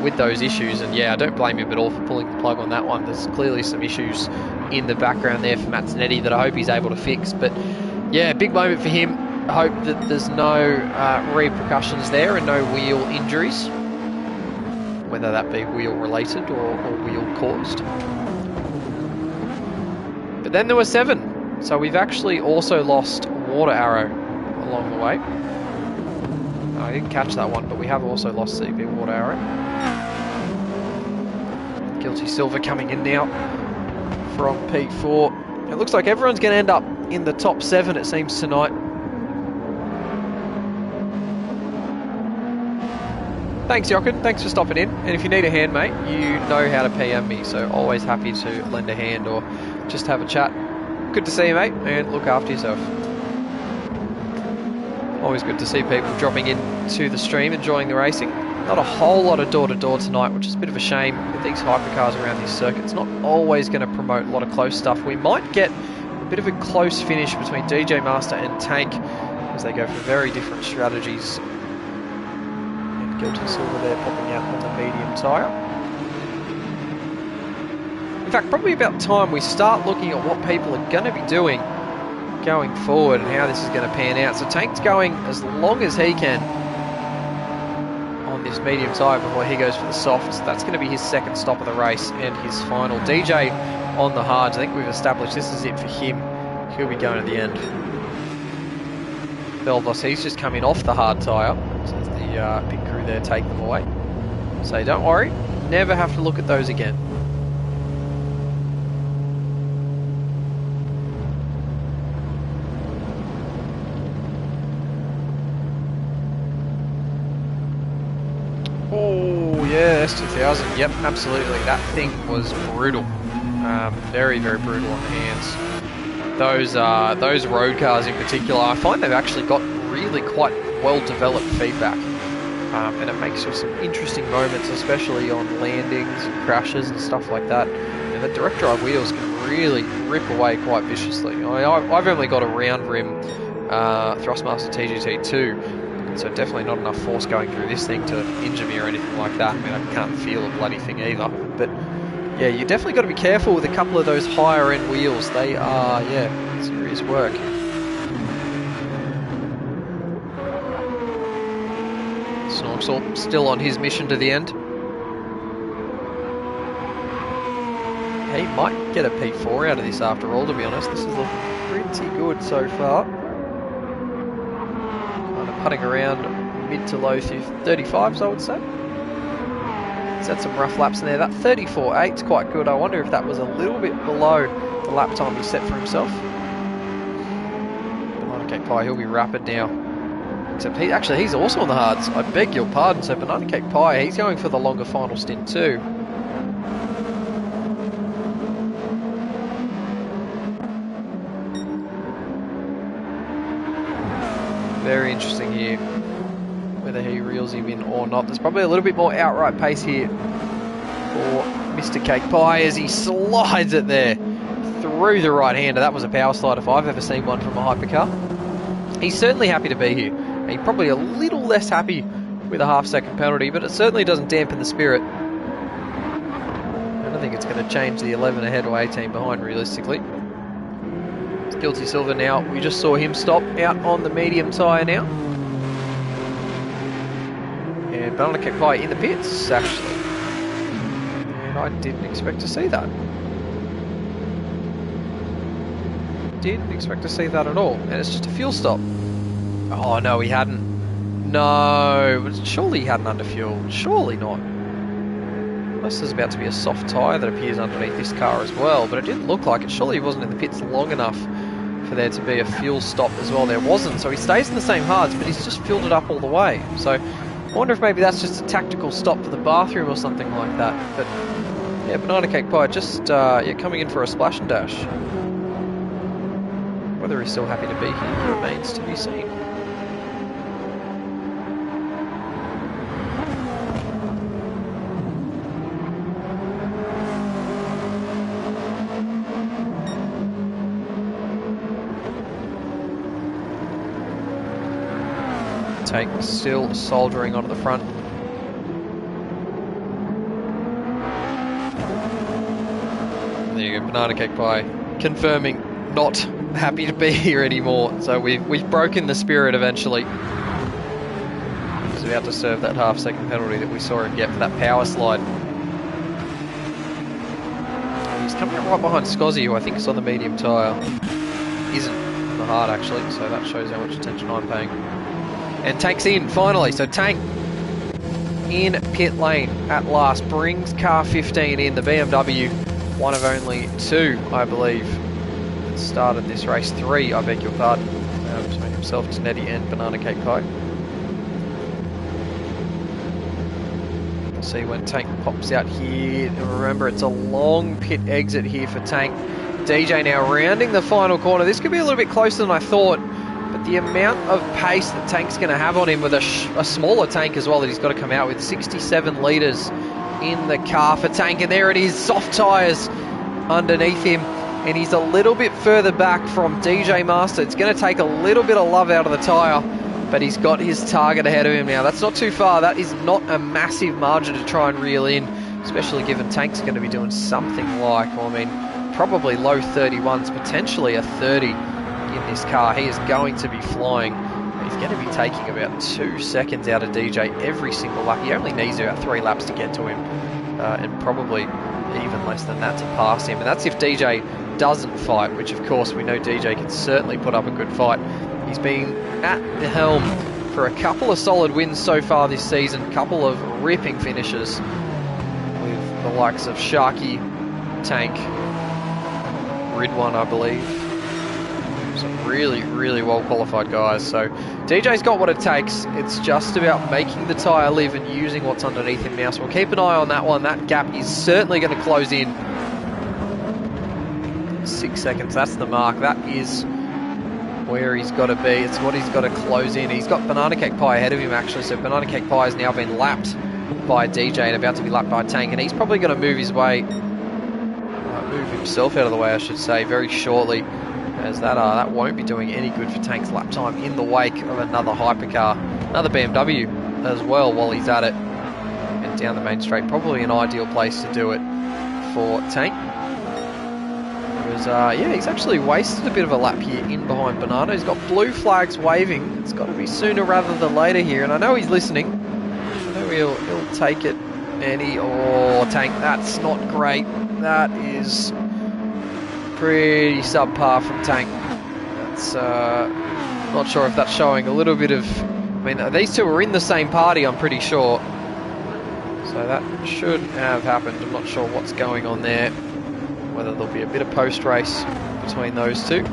with those issues. And yeah, I don't blame him at all for pulling the plug on that one. There's clearly some issues in the background there for Matt Zanetti that I hope he's able to fix. But yeah, big moment for him. I hope that there's no repercussions there and no wheel injuries, whether that be wheel related or wheel caused. But then there were 7, so we've actually also lost Water Arrow along the way. I didn't catch that one, but we have also lost CB Water Arrow. Guilty Silver coming in now from P4. It looks like everyone's going to end up in the top 7, it seems, tonight. Thanks, Jochen. Thanks for stopping in. And if you need a hand, mate, you know how to PM me, so always happy to lend a hand or just have a chat. Good to see you, mate, and look after yourself. Always good to see people dropping in to the stream, enjoying the racing. Not a whole lot of door-to-door tonight, which is a bit of a shame with these hypercars around this circuit. It's not always going to promote a lot of close stuff. We might get a bit of a close finish between DJ Master and Tank as they go for very different strategies. Guilty Silver there popping out on the medium tyre. In fact, probably about time we start looking at what people are going to be doing going forward and how this is going to pan out. So Tank's going as long as he can on this medium tyre before he goes for the softs. That's going to be his second stop of the race and his final. DJ on the hards. I think we've established this is it for him. He'll be going at the end. Belvos, he's just coming off the hard tyre. So the pit crew there take them away. So don't worry, never have to look at those again. Oh yeah, S2000, yep, absolutely. That thing was brutal. Very, very brutal on the hands. Those road cars in particular, I find they've actually got really quite well-developed feedback. And it makes for some interesting moments, especially on landings and crashes and stuff like that. And the direct drive wheels can really rip away quite viciously. I've only got a round rim Thrustmaster TGT2, so definitely not enough force going through this thing to injure me or anything like that. I mean, I can't feel a bloody thing either. But yeah, you definitely got to be careful with a couple of those higher end wheels. They are, yeah, serious work. Snorksall still on his mission to the end. He might get a P4 out of this after all, to be honest. This is looking pretty good so far. Kind of putting around mid to low 35s, I would say. He's had some rough laps in there. That 34.8 is quite good. I wonder if that was a little bit below the lap time he set for himself. Banana Cake Pie, he'll be rapid now. Except he's also on the hards. I beg your pardon. So Banana Cake Pie, he's going for the longer final stint too. Very interesting here, whether he reels him in or not. There's probably a little bit more outright pace here for Mr. Cake Pie as he slides it there through the right-hander. That was a power slide if I've ever seen one from a hypercar. He's certainly happy to be here. He's probably a little less happy with a half-second penalty, but it certainly doesn't dampen the spirit. I don't think it's going to change the 11 ahead or 18 behind, realistically. It's Guilty Silver now. We just saw him stop out on the medium tyre now. And Banana Cake Pie in the pits, actually. And I didn't expect to see that. Didn't expect to see that at all. And it's just a fuel stop. Oh, no, he hadn't. No, surely he hadn't underfueled. Surely not. Unless there's about to be a soft tyre that appears underneath this car as well, but it didn't look like it. Surely he wasn't in the pits long enough for there to be a fuel stop as well. There wasn't, so he stays in the same hards, but he's just filled it up all the way. So I wonder if maybe that's just a tactical stop for the bathroom or something like that. But yeah, Banana Cake Pie just coming in for a splash and dash. Whether he's still happy to be here remains to be seen. Take still soldiering onto the front. there you go, Banana Cake Pie confirming not happy to be here anymore. So we've broken the spirit eventually. He's about to serve that half-second penalty that we saw him get for that power slide. He's coming up right behind Scozzy, who I think is on the medium tyre. Isn't on the hard actually, so that shows how much attention I'm paying. And Tank's in finally. So Tank in pit lane at last brings car 15 in, the BMW, one of only two, I believe, that started this race. Three, I beg your pardon, between himself, Tanetti and Banana Cake Pie. We'll see when Tank pops out here. And remember, it's a long pit exit here for Tank. DJ now rounding the final corner. This could be a little bit closer than I thought, but the amount of pace that Tank's going to have on him with a smaller tank as well that he's got to come out with, 67 litres in the car for Tank, and there it is, soft tyres underneath him, and he's a little bit further back from DJ Master. It's going to take a little bit of love out of the tyre, but he's got his target ahead of him now. That's not too far. That is not a massive margin to try and reel in, especially given Tank's going to be doing something like, well, I mean, probably low 31s, potentially a 30 in this car. He is going to be flying. He's going to be taking about 2 seconds out of DJ every single lap. He only needs about 3 laps to get to him, and probably even less than that to pass him. And that's if DJ doesn't fight, which of course we know DJ can certainly put up a good fight. He's been at the helm for a couple of solid wins so far this season, a couple of ripping finishes with the likes of Sharky, Tank, Ridwan, I believe. Some really, really well qualified guys. So DJ's got what it takes. It's just about making the tyre live and using what's underneath him now. So we'll keep an eye on that one. That gap is certainly going to close in. 6 seconds, that's the mark. That is where he's got to be. It's what he's got to close in. He's got Banana Cake Pie ahead of him actually. So Banana Cake Pie has now been lapped by DJ and about to be lapped by Tank. And he's probably going to move his way, move himself out of the way, I should say, very shortly. As that won't be doing any good for Tank's lap time in the wake of another hypercar, another BMW as well while he's at it. And down the main straight, probably an ideal place to do it for Tank. Because, yeah, he's actually wasted a bit of a lap here in behind Banana. He's got blue flags waving. It's got to be sooner rather than later here. And I know he's listening. I know he'll take it. And Tank, that's not great. That is pretty subpar from Tank. That's not sure if that's showing a little bit of, I mean, these two are in the same party, I'm pretty sure, so that shouldn't have happened. I'm not sure what's going on there, whether there'll be a bit of post-race between those two.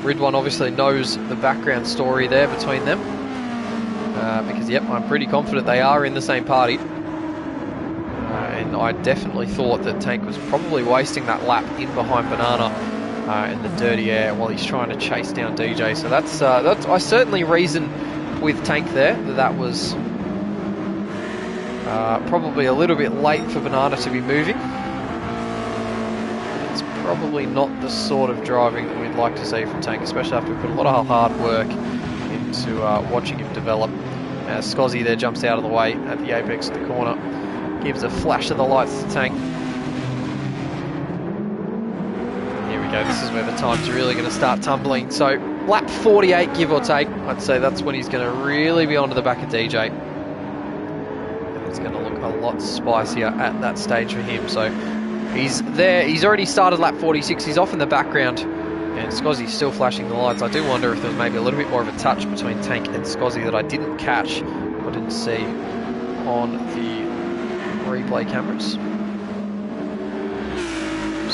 Ridwan obviously knows the background story there between them, because yep, I'm pretty confident they are in the same party. And I definitely thought that Tank was probably wasting that lap in behind Banana in the dirty air while he's trying to chase down DJ. So that's I certainly reason with Tank there that was probably a little bit late for Banana to be moving. It's probably not the sort of driving that we'd like to see from Tank, especially after we put a lot of hard work into watching him develop. Scozzy there jumps out of the way at the apex of the corner. Gives a flash of the lights to Tank. Here we go, this is where the time's really going to start tumbling. So, lap 48, give or take. I'd say that's when he's going to really be onto the back of DJ. And it's going to look a lot spicier at that stage for him. So, he's there. He's already started lap 46. He's off in the background. And Scozzy's still flashing the lights. I do wonder if there was maybe a little bit more of a touch between Tank and Scozzy that I didn't catch or didn't see on the replay cameras.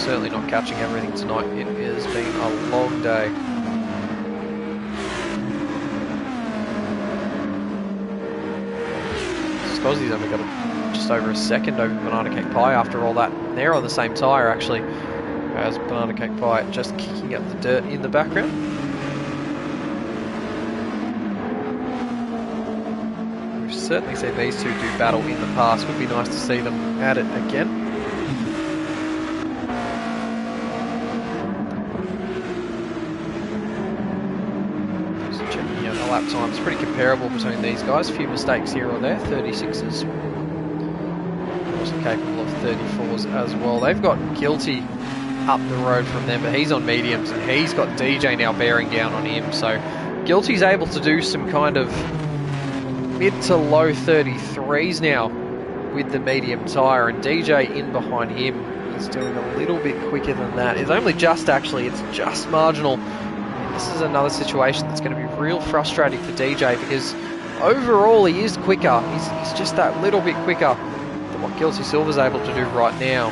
Certainly not catching everything tonight. It has been a long day. Scozzy's only got just over a second over Banana Cake Pie after all that. They're on the same tyre actually as Banana Cake Pie, just kicking up the dirt in the background. Certainly seen these two do battle in the past. Would be nice to see them at it again. Just checking out the lap times. Pretty comparable between these guys. A few mistakes here or there. 36s. Also capable of 34s as well. They've got guilty up the road from them, but he's on mediums, and he's got DJ now bearing down on him. So Guilty's able to do some kind of mid to low 33s now with the medium tyre, and DJ in behind him is doing a little bit quicker than that. It's only just, actually, it's just marginal. And this is another situation that's going to be real frustrating for DJ, because overall he is quicker. He's just that little bit quicker than what Guilty Silver's able to do right now.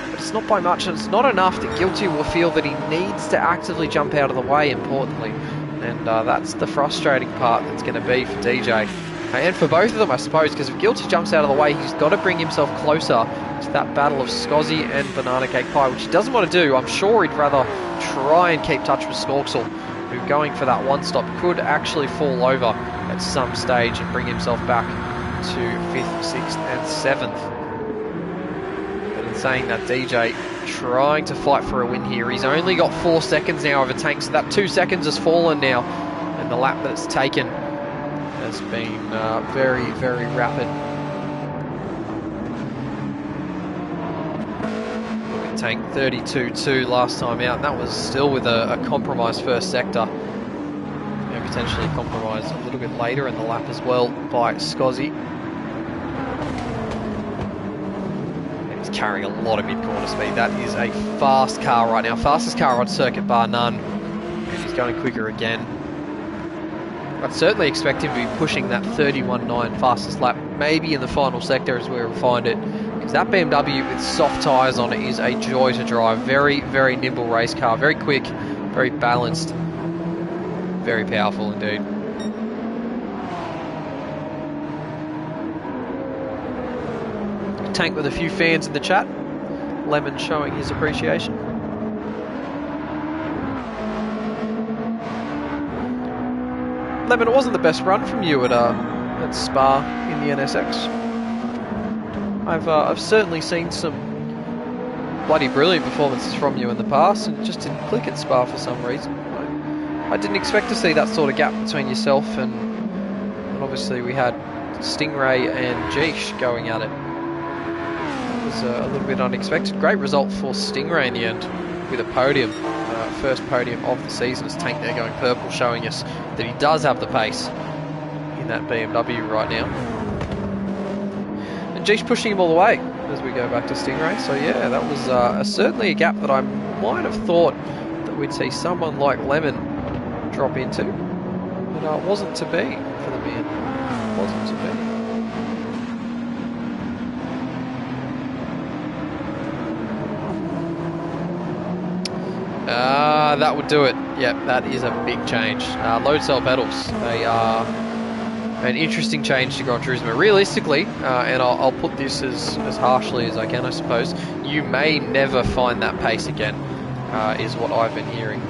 But it's not by much, and it's not enough that Guilty will feel that he needs to actively jump out of the way, importantly. And that's the frustrating part that's going to be for DJ. And for both of them, I suppose, because if Guilty jumps out of the way, he's got to bring himself closer to that battle of Scozzy and Banana Cake Pie, which he doesn't want to do. I'm sure he'd rather try and keep touch with Snorksel, who, going for that one stop, could actually fall over at some stage and bring himself back to 5th, 6th and 7th. But in saying that, DJ trying to fight for a win here. He's only got 4 seconds now over Tank, so that 2 seconds has fallen now, and the lap that it's taken has been very, very rapid. Look at Tank, 32.2 last time out, and that was still with a compromised first sector. And potentially compromised a little bit later in the lap as well by Scozzy. He's carrying a lot of mid-corner speed. That is a fast car right now. Fastest car on circuit bar none. And he's going quicker again. I'd certainly expect him to be pushing that 31.9 fastest lap. Maybe in the final sector is where we'll find it. Because that BMW with soft tyres on it is a joy to drive. Very, very nimble race car. Very quick, very balanced. Very powerful indeed. Tank with a few fans in the chat. Lemon showing his appreciation. Lemon, it wasn't the best run from you at Spa in the NSX. I've certainly seen some bloody brilliant performances from you in the past, and it just didn't click at Spa for some reason. I didn't expect to see that sort of gap between yourself and obviously we had Stingray and Jeesh going at it. It was a little bit unexpected. Great result for Stingray in the end with a podium. First podium of the season, as Tank there going purple, showing us that he does have the pace in that BMW right now. And Jeesh pushing him all the way as we go back to Stingray. So yeah, that was certainly a gap that I might have thought that we'd see someone like Lemon drop into, but it wasn't to be for the man. It wasn't to be. That would do it. Yep, that is a big change. Load cell pedals. They are an interesting change to Gran Turismo. Realistically, and I'll put this as harshly as I can, I suppose, you may never find that pace again, is what I've been hearing.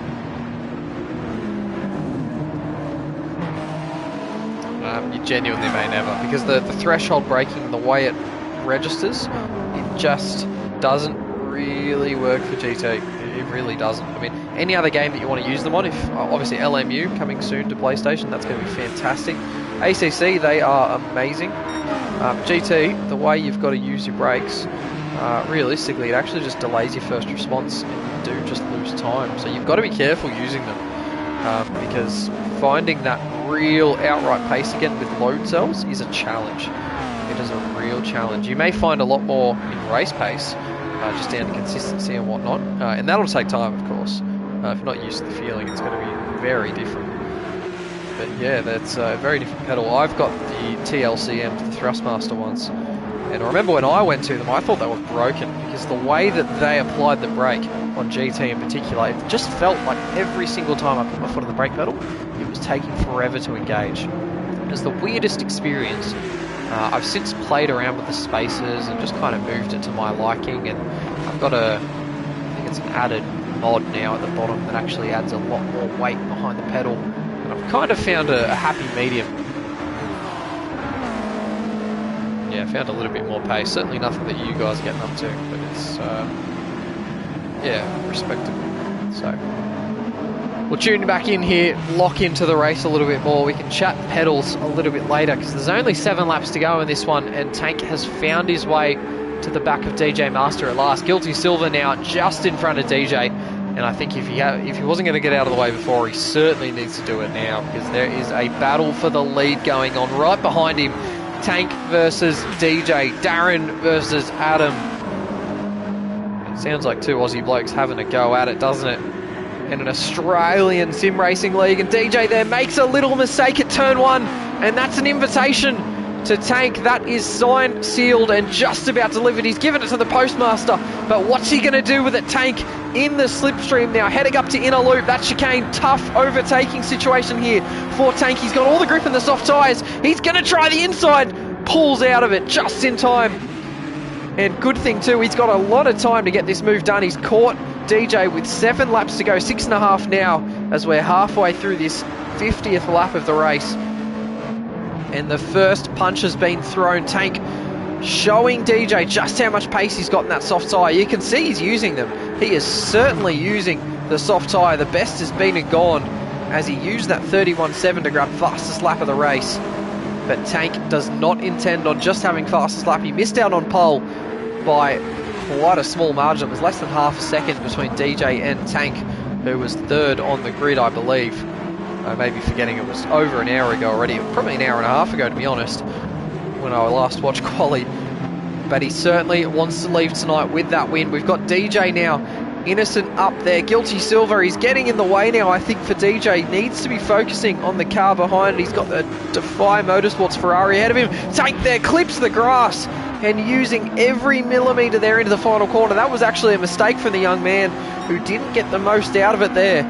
You genuinely may never, because the threshold braking, the way it registers, it just doesn't really work for GT. It really doesn't. I mean, any other game that you want to use them on, if obviously LMU coming soon to PlayStation, that's going to be fantastic. ACC, they are amazing. GT, the way you've got to use your brakes, realistically, it actually just delays your first response, and you do just lose time. So you've got to be careful using them, because finding that real outright pace again with load cells is a challenge. It is a real challenge. You may find a lot more in race pace, just down to consistency and whatnot, and that'll take time, of course. If you're not used to the feeling, it's going to be very different. But yeah, that's a very different pedal. I've got the TLCM, the Thrustmaster ones, and I remember when I went to them, I thought they were broken, because the way that they applied the brake on GT in particular, it just felt like every single time I put my foot on the brake pedal, it was taking forever to engage. It was the weirdest experience. I've since played around with the spacers and just kind of moved it to my liking, and I've got I think it's an added mod now at the bottom that actually adds a lot more weight behind the pedal, and I've kind of found a happy medium. Yeah, found a little bit more pace. Certainly nothing that you guys are getting up to, but it's yeah, respectable. So we'll tune back in here, lock into the race a little bit more. We can chat pedals a little bit later, because there's only 7 laps to go in this one, and Tank has found his way to the back of DJ Master at last. Guilty Silver now just in front of DJ. And I think if he wasn't going to get out of the way before, he certainly needs to do it now, because there is a battle for the lead going on right behind him. Tank versus DJ, Darren versus Adam. It sounds like two Aussie blokes having a go at it, doesn't it? In an Australian sim racing league, and DJ there makes a little mistake at turn one, and that's an invitation to Tank. That is signed, sealed, and just about delivered. He's given it to the postmaster, but what's he going to do with it? Tank in the slipstream now, heading up to inner loop. That chicane, tough overtaking situation here for Tank. He's got all the grip in the soft tyres. He's going to try the inside, pulls out of it just in time. And good thing too, he's got a lot of time to get this move done. He's caught DJ with 7 laps to go, 6.5 now, as we're halfway through this 50th lap of the race. And the first punch has been thrown. Tank showing DJ just how much pace he's got in that soft tyre. You can see he's using them. He is certainly using the soft tyre. The best has been and gone as he used that 31.7 to grab fastest lap of the race. But Tank does not intend on just having fastest lap. He missed out on pole by quite a small margin. It was less than half a second between DJ and Tank, who was third on the grid, I believe. I may be forgetting it was over an hour ago already, probably an hour and a half ago to be honest, when I last watched quali. But he certainly wants to leave tonight with that win. We've got DJ now, Innocent up there, Guilty Silver, he's getting in the way now. I think for DJ, needs to be focusing on the car behind. He's got the Defy Motorsports Ferrari ahead of him. Tank there, clips the grass, and using every millimetre there into the final corner. That was actually a mistake from the young man, who didn't get the most out of it there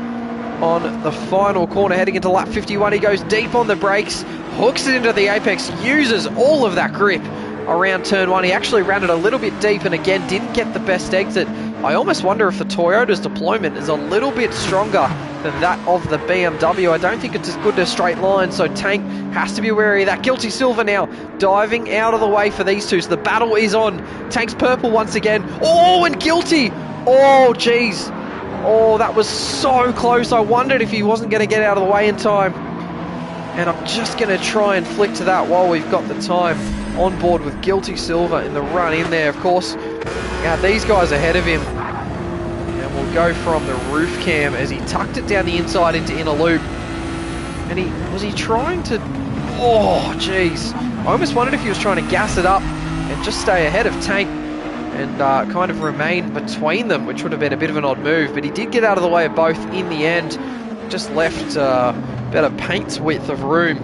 on the final corner. Heading into lap 51, he goes deep on the brakes, hooks it into the apex, uses all of that grip around turn one. He actually ran it a little bit deep and again didn't get the best exit. I almost wonder if the Toyota's deployment is a little bit stronger than that of the BMW. I don't think it's as good as straight line, so Tank has to be wary of that. Guilty Silver now diving out of the way for these two, so the battle is on. Tank's purple once again. Oh, and Guilty! Oh, geez. Oh, that was so close. I wondered if he wasn't going to get out of the way in time. And I'm just going to try and flick to that while we've got the time on board with Guilty Silver in the run in there. Of course, these guys ahead of him. And we'll go from the roof cam as he tucked it down the inside into inner loop. And was he trying to... Oh, jeez. I almost wondered if he was trying to gas it up and just stay ahead of Tank and kind of remain between them, which would have been a bit of an odd move. But he did get out of the way of both in the end. Just left about a paint's width of room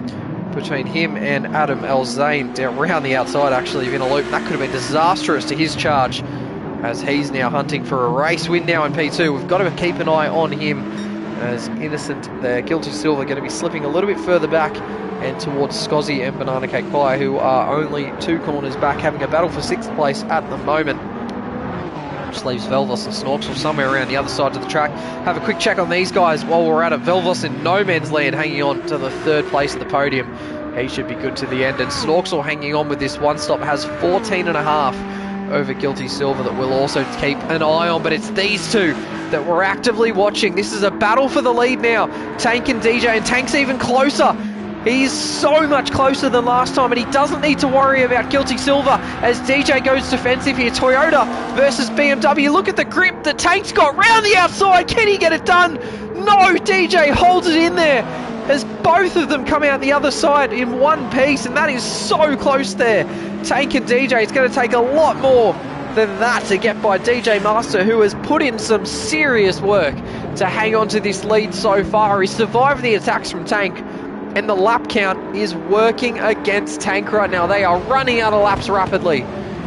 between him and Adam Elzane down around the outside actually of inner loop. That could have been disastrous to his charge, as he's now hunting for a race win now in P2. We've got to keep an eye on him, as Innocent there, Guilty Silver, going to be slipping a little bit further back and towards Scozzy and Banana Cake Pie, who are only 2 corners back, having a battle for 6th place at the moment. Which leaves Velvos and Snorksel somewhere around the other side of the track. Have a quick check on these guys while we're at it. Velvos in no man's land, hanging on to the 3rd place of the podium. He should be good to the end. And Snorksel hanging on with this one stop, has 14.5 over Guilty Silver that we'll also keep an eye on. But it's these two that we're actively watching. This is a battle for the lead now. Tank and DJ, and Tank's even closer. He's so much closer than last time, and he doesn't need to worry about Guilty Silver as DJ goes defensive here. Toyota versus BMW. Look at the grip the Tank's got round the outside. Can he get it done? No, DJ holds it in there as both of them come out the other side in one piece, and that is so close there. Tank and DJ, it's going to take a lot more than that to get by DJ Master, who has put in some serious work to hang on to this lead so far. He's survived the attacks from Tank, and the lap count is working against Tank right now. They are running out of laps rapidly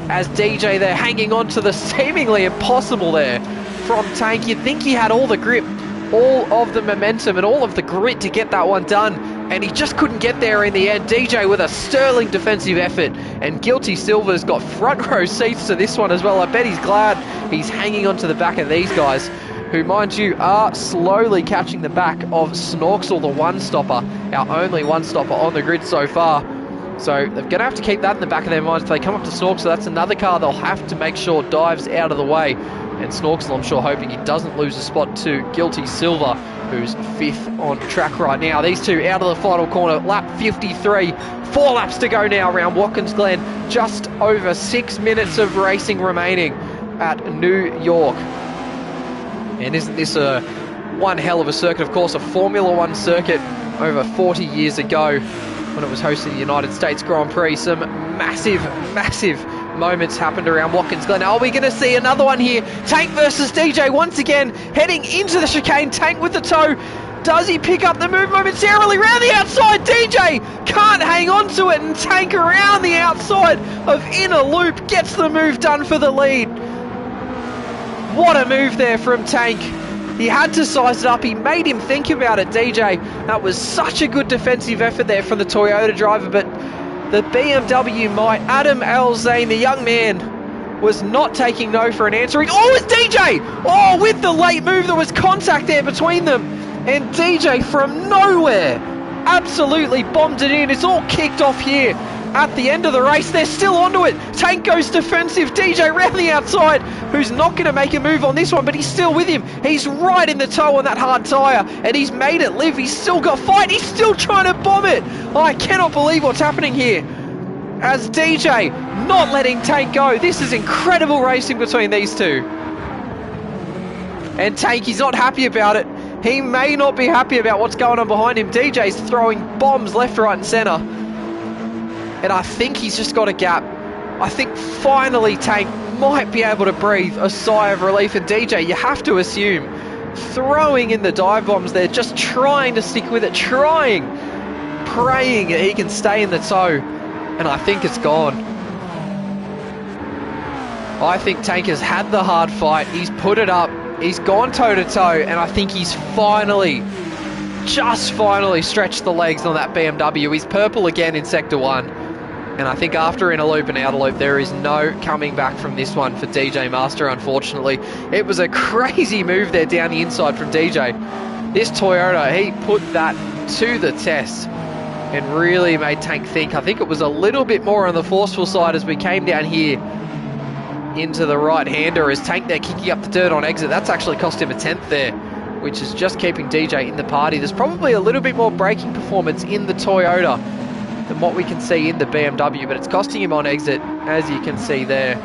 as DJ there hanging on to the seemingly impossible there from Tank. You'd think he had all the grip, all of the momentum and all of the grit to get that one done, and he just couldn't get there in the end. DJ with a sterling defensive effort, and Guilty Silver's got front row seats to this one as well. I bet he's glad he's hanging on to the back of these guys, who, mind you, are slowly catching the back of Snorksel, the one-stopper, our only one-stopper on the grid so far. So they're going to have to keep that in the back of their minds if they come up to Snorksel. That's another car they'll have to make sure dives out of the way And Snorksel, I'm sure, hoping he doesn't lose a spot to Guilty Silver, who's 5th on track right now. These two out of the final corner, lap 53. 4 laps to go now around Watkins Glen. Just over 6 minutes of racing remaining at New York. And isn't this one hell of a circuit? Of course, a Formula One circuit over 40 years ago when it was hosting the United States Grand Prix. Some massive, massive moments happened around Watkins Glen. Are we going to see another one here? Tank versus DJ once again, heading into the chicane. Tank with the toe. Does he pick up the move momentarily? Round the outside, DJ can't hang on to it, and Tank around the outside of inner loop gets the move done for the lead. What a move there from Tank. He had to size it up. He made him think about it, DJ. That was such a good defensive effort there from the Toyota driver, but the BMW might. Adam Elzane, the young man, was not taking no for an answer. Oh, it's DJ! Oh, with the late move, there was contact there between them. And DJ from nowhere absolutely bombed it in. It's all kicked off here at the end of the race. They're still onto it. Tank goes defensive. DJ round the outside, who's not going to make a move on this one, but he's still with him. He's right in the toe on that hard tyre, and he's made it live. He's still got fight. He's still trying to bomb it. I cannot believe what's happening here, as DJ not letting Tank go. This is incredible racing between these two. And Tank, he's not happy about it. He may not be happy about what's going on behind him. DJ's throwing bombs left, right, and centre. And I think he's just got a gap. I think finally Tank might be able to breathe a sigh of relief. And DJ, you have to assume, throwing in the dive bombs there, just trying to stick with it, praying that he can stay in the toe. And I think it's gone. I think Tank has had the hard fight. He's put it up. He's gone toe-to-toe. And I think he's just finally stretched the legs on that BMW. He's purple again in Sector 1. And I think after inner loop and outer loop, there is no coming back from this one for DJ Master, unfortunately. It was a crazy move there down the inside from DJ. This Toyota, he put that to the test and really made Tank think. I think it was a little bit more on the forceful side as we came down here into the right-hander, as Tank there kicking up the dirt on exit. That's actually cost him a 10th there, which is just keeping DJ in the party. There's probably a little bit more braking performance in the Toyota than what we can see in the BMW, but it's costing him on exit, as you can see there.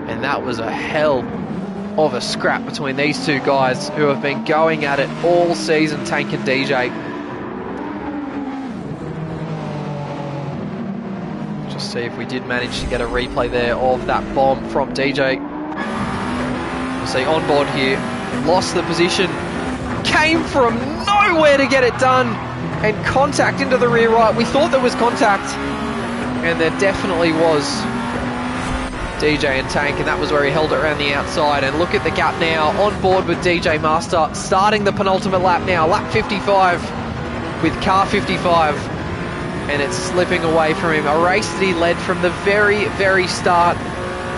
And that was a hell of a scrap between these two guys who have been going at it all season, Tank and DJ. Just see if we did manage to get a replay there of that bomb from DJ. We'll see on board here, lost the position, came from nowhere to get it done, and contact into the rear right. We thought there was contact, and there definitely was. DJ and Tank, and that was where he held it around the outside. And look at the gap now, on board with DJ Master, starting the penultimate lap now, lap 55 with car 55, and it's slipping away from him. A race that he led from the very, very start.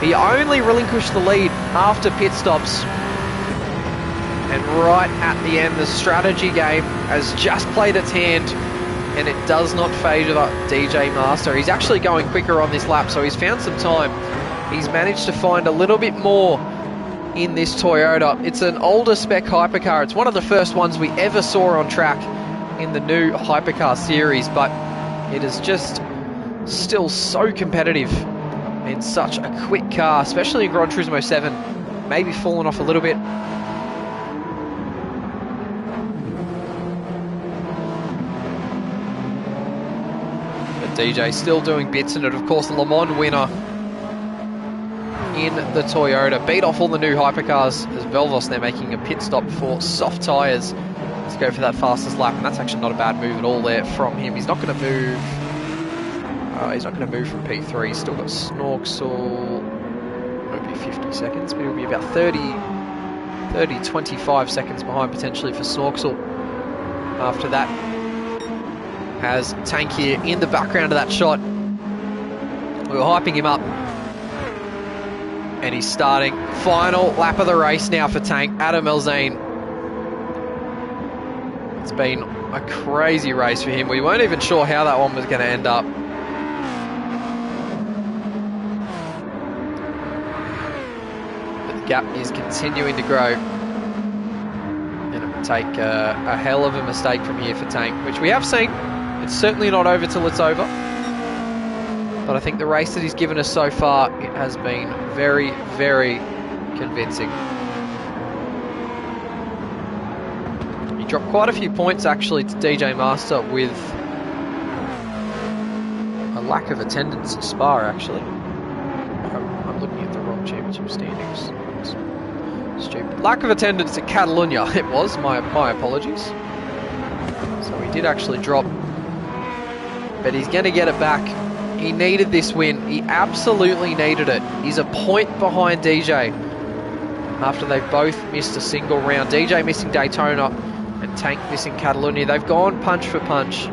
He only relinquished the lead after pit stops. And right at the end, the strategy game has just played its hand, and it does not favour DJ Master. He's actually going quicker on this lap, so he's found some time. He's managed to find a little bit more in this Toyota. It's an older spec hypercar. It's one of the first ones we ever saw on track in the new hypercar series, but it is just still so competitive in such a quick car, especially in Gran Turismo 7. Maybe fallen off a little bit. But DJ still doing bits in it. Of course, the Le Mans winner in the Toyota, beat off all the new hypercars, as Velvos they're making a pit stop for soft tyres to go for that fastest lap, and that's actually not a bad move at all there from him. He's not going to move. He's not going to move from P3. He's still got Snorksel. It'll be 50 seconds, but it'll be about 25 seconds behind potentially for Snorksel. After that, has Tank here in the background of that shot. We were hyping him up. And he's starting. Final lap of the race now for Tank. Adam Elzane. It's been a crazy race for him. We weren't even sure how that one was going to end up. gap is continuing to grow. And it would take a hell of a mistake from here for Tank, which we have seen. It's certainly not over till it's over. But I think the race that he's given us so far, it has been very, very convincing. He dropped quite a few points actually to DJ Master with a lack of attendance at Spa actually. I'm looking at the wrong championship standings. Stupid. Lack of attendance at Catalunya, it was. My apologies. So he did actually drop. But he's going to get it back. He needed this win. He absolutely needed it. He's a point behind DJ after they both missed a single round. DJ missing Daytona and Tank missing Catalunya. They've gone punch for punch.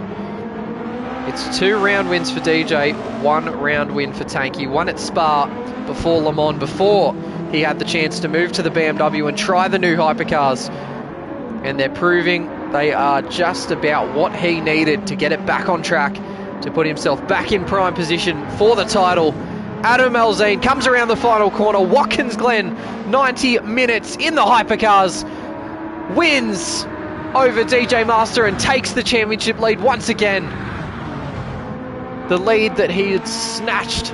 It's 2 round wins for DJ, 1 round win for Tank. He won at Spa before Le Mans, before he had the chance to move to the BMW and try the new hypercars. And they're proving they are just about what he needed to get it back on track, to put himself back in prime position for the title. Adam Alzine comes around the final corner. Watkins Glen, 90 minutes in the hypercars, wins over DJ Master and takes the championship lead once again. The lead that he had snatched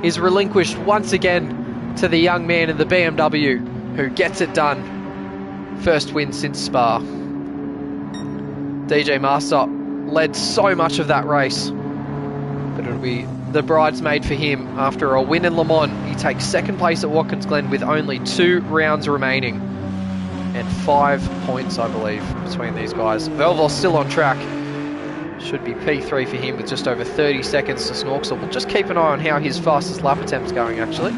is relinquished once again to the young man in the BMW who gets it done. First win since Spa. DJ Master led so much of that race, but it'll be the bridesmaid for him. After a win in Le Mans, he takes second place at Watkins Glen with only 2 rounds remaining and 5 points, I believe, between these guys. Velvos still on track. Should be P3 for him with just over 30 seconds to Snorksel. We'll just keep an eye on how his fastest lap attempt's going, actually.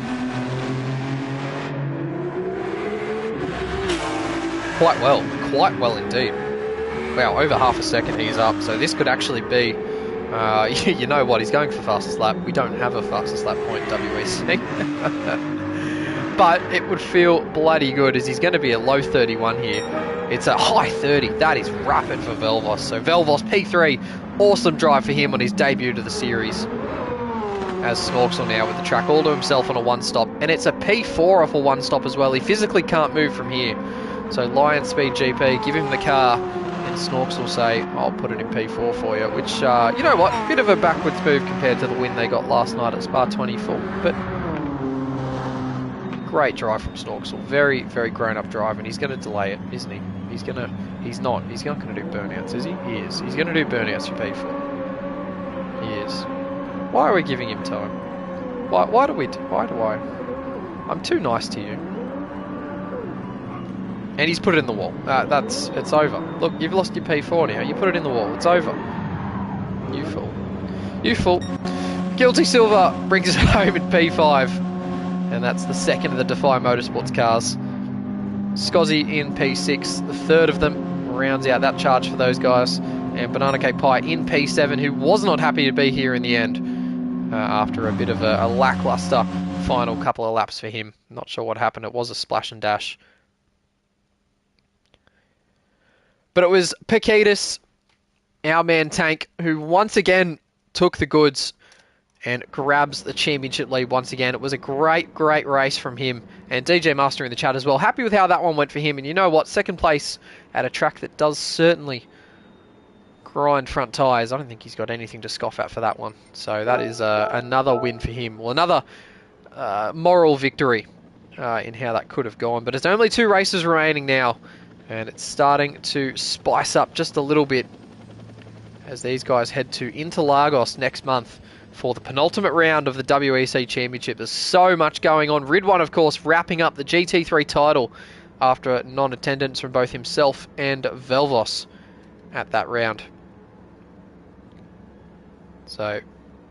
Quite well indeed. Wow, over half a second he's up, so this could actually be, you know what, he's going for fastest lap. We don't have a fastest lap point in WEC. But it would feel bloody good as he's going to be a low 31 here. It's a high 30. That is rapid for Velvos. So Velvos P3, awesome drive for him on his debut to the series. As Snorksel now with the track all to himself on a 1-stop. And it's a P4 off a 1-stop as well. He physically can't move from here. So Lion Speed GP, give him the car. And Snorks will say, I'll put it in P4 for you. Which, you know what, bit of a backwards move compared to the win they got last night at Spa 24. But great drive from Snorksel. Very, very grown-up drive. And he's going to delay it, isn't he? He's not going to do burnouts, is he? He is. He's going to do burnouts for P4. He is. Why are we giving him time? Why do I? I'm too nice to you. And he's put it in the wall. It's over. Look, you've lost your P4 now. You put it in the wall. It's over. You fool. You fool. Guilty Silver brings it home in P5. And that's the second of the Defy Motorsports cars. Scozzy in P6, the third of them, rounds out that charge for those guys. And Banana Cake Pie in P7, who was not happy to be here in the end after a bit of a lackluster final couple of laps for him. Not sure what happened. It was a splash and dash. But it was Pakitas, our man Tank, who once again took the goods and grabs the championship lead once again. It was a great, great race from him. And DJ Master in the chat as well. Happy with how that one went for him. And you know what? Second place at a track that does certainly grind front tyres. I don't think he's got anything to scoff at for that one. So that is another win for him. Well, another moral victory in how that could have gone. But it's only 2 races remaining now. And it's starting to spice up just a little bit as these guys head to Interlagos next month for the penultimate round of the WEC Championship. There's so much going on. Ridwan, of course, wrapping up the GT3 title after non-attendance from both himself and Velvos at that round. So,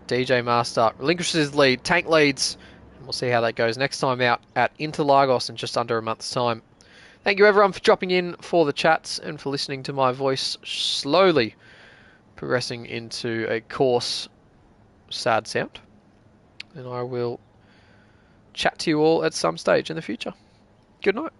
DJ Master relinquishes his lead. Tank leads. And we'll see how that goes next time out at Interlagos in just under a month's time. Thank you everyone for dropping in for the chats and for listening to my voice slowly progressing into a coarse, sad sound. And I will chat to you all at some stage in the future. Good night.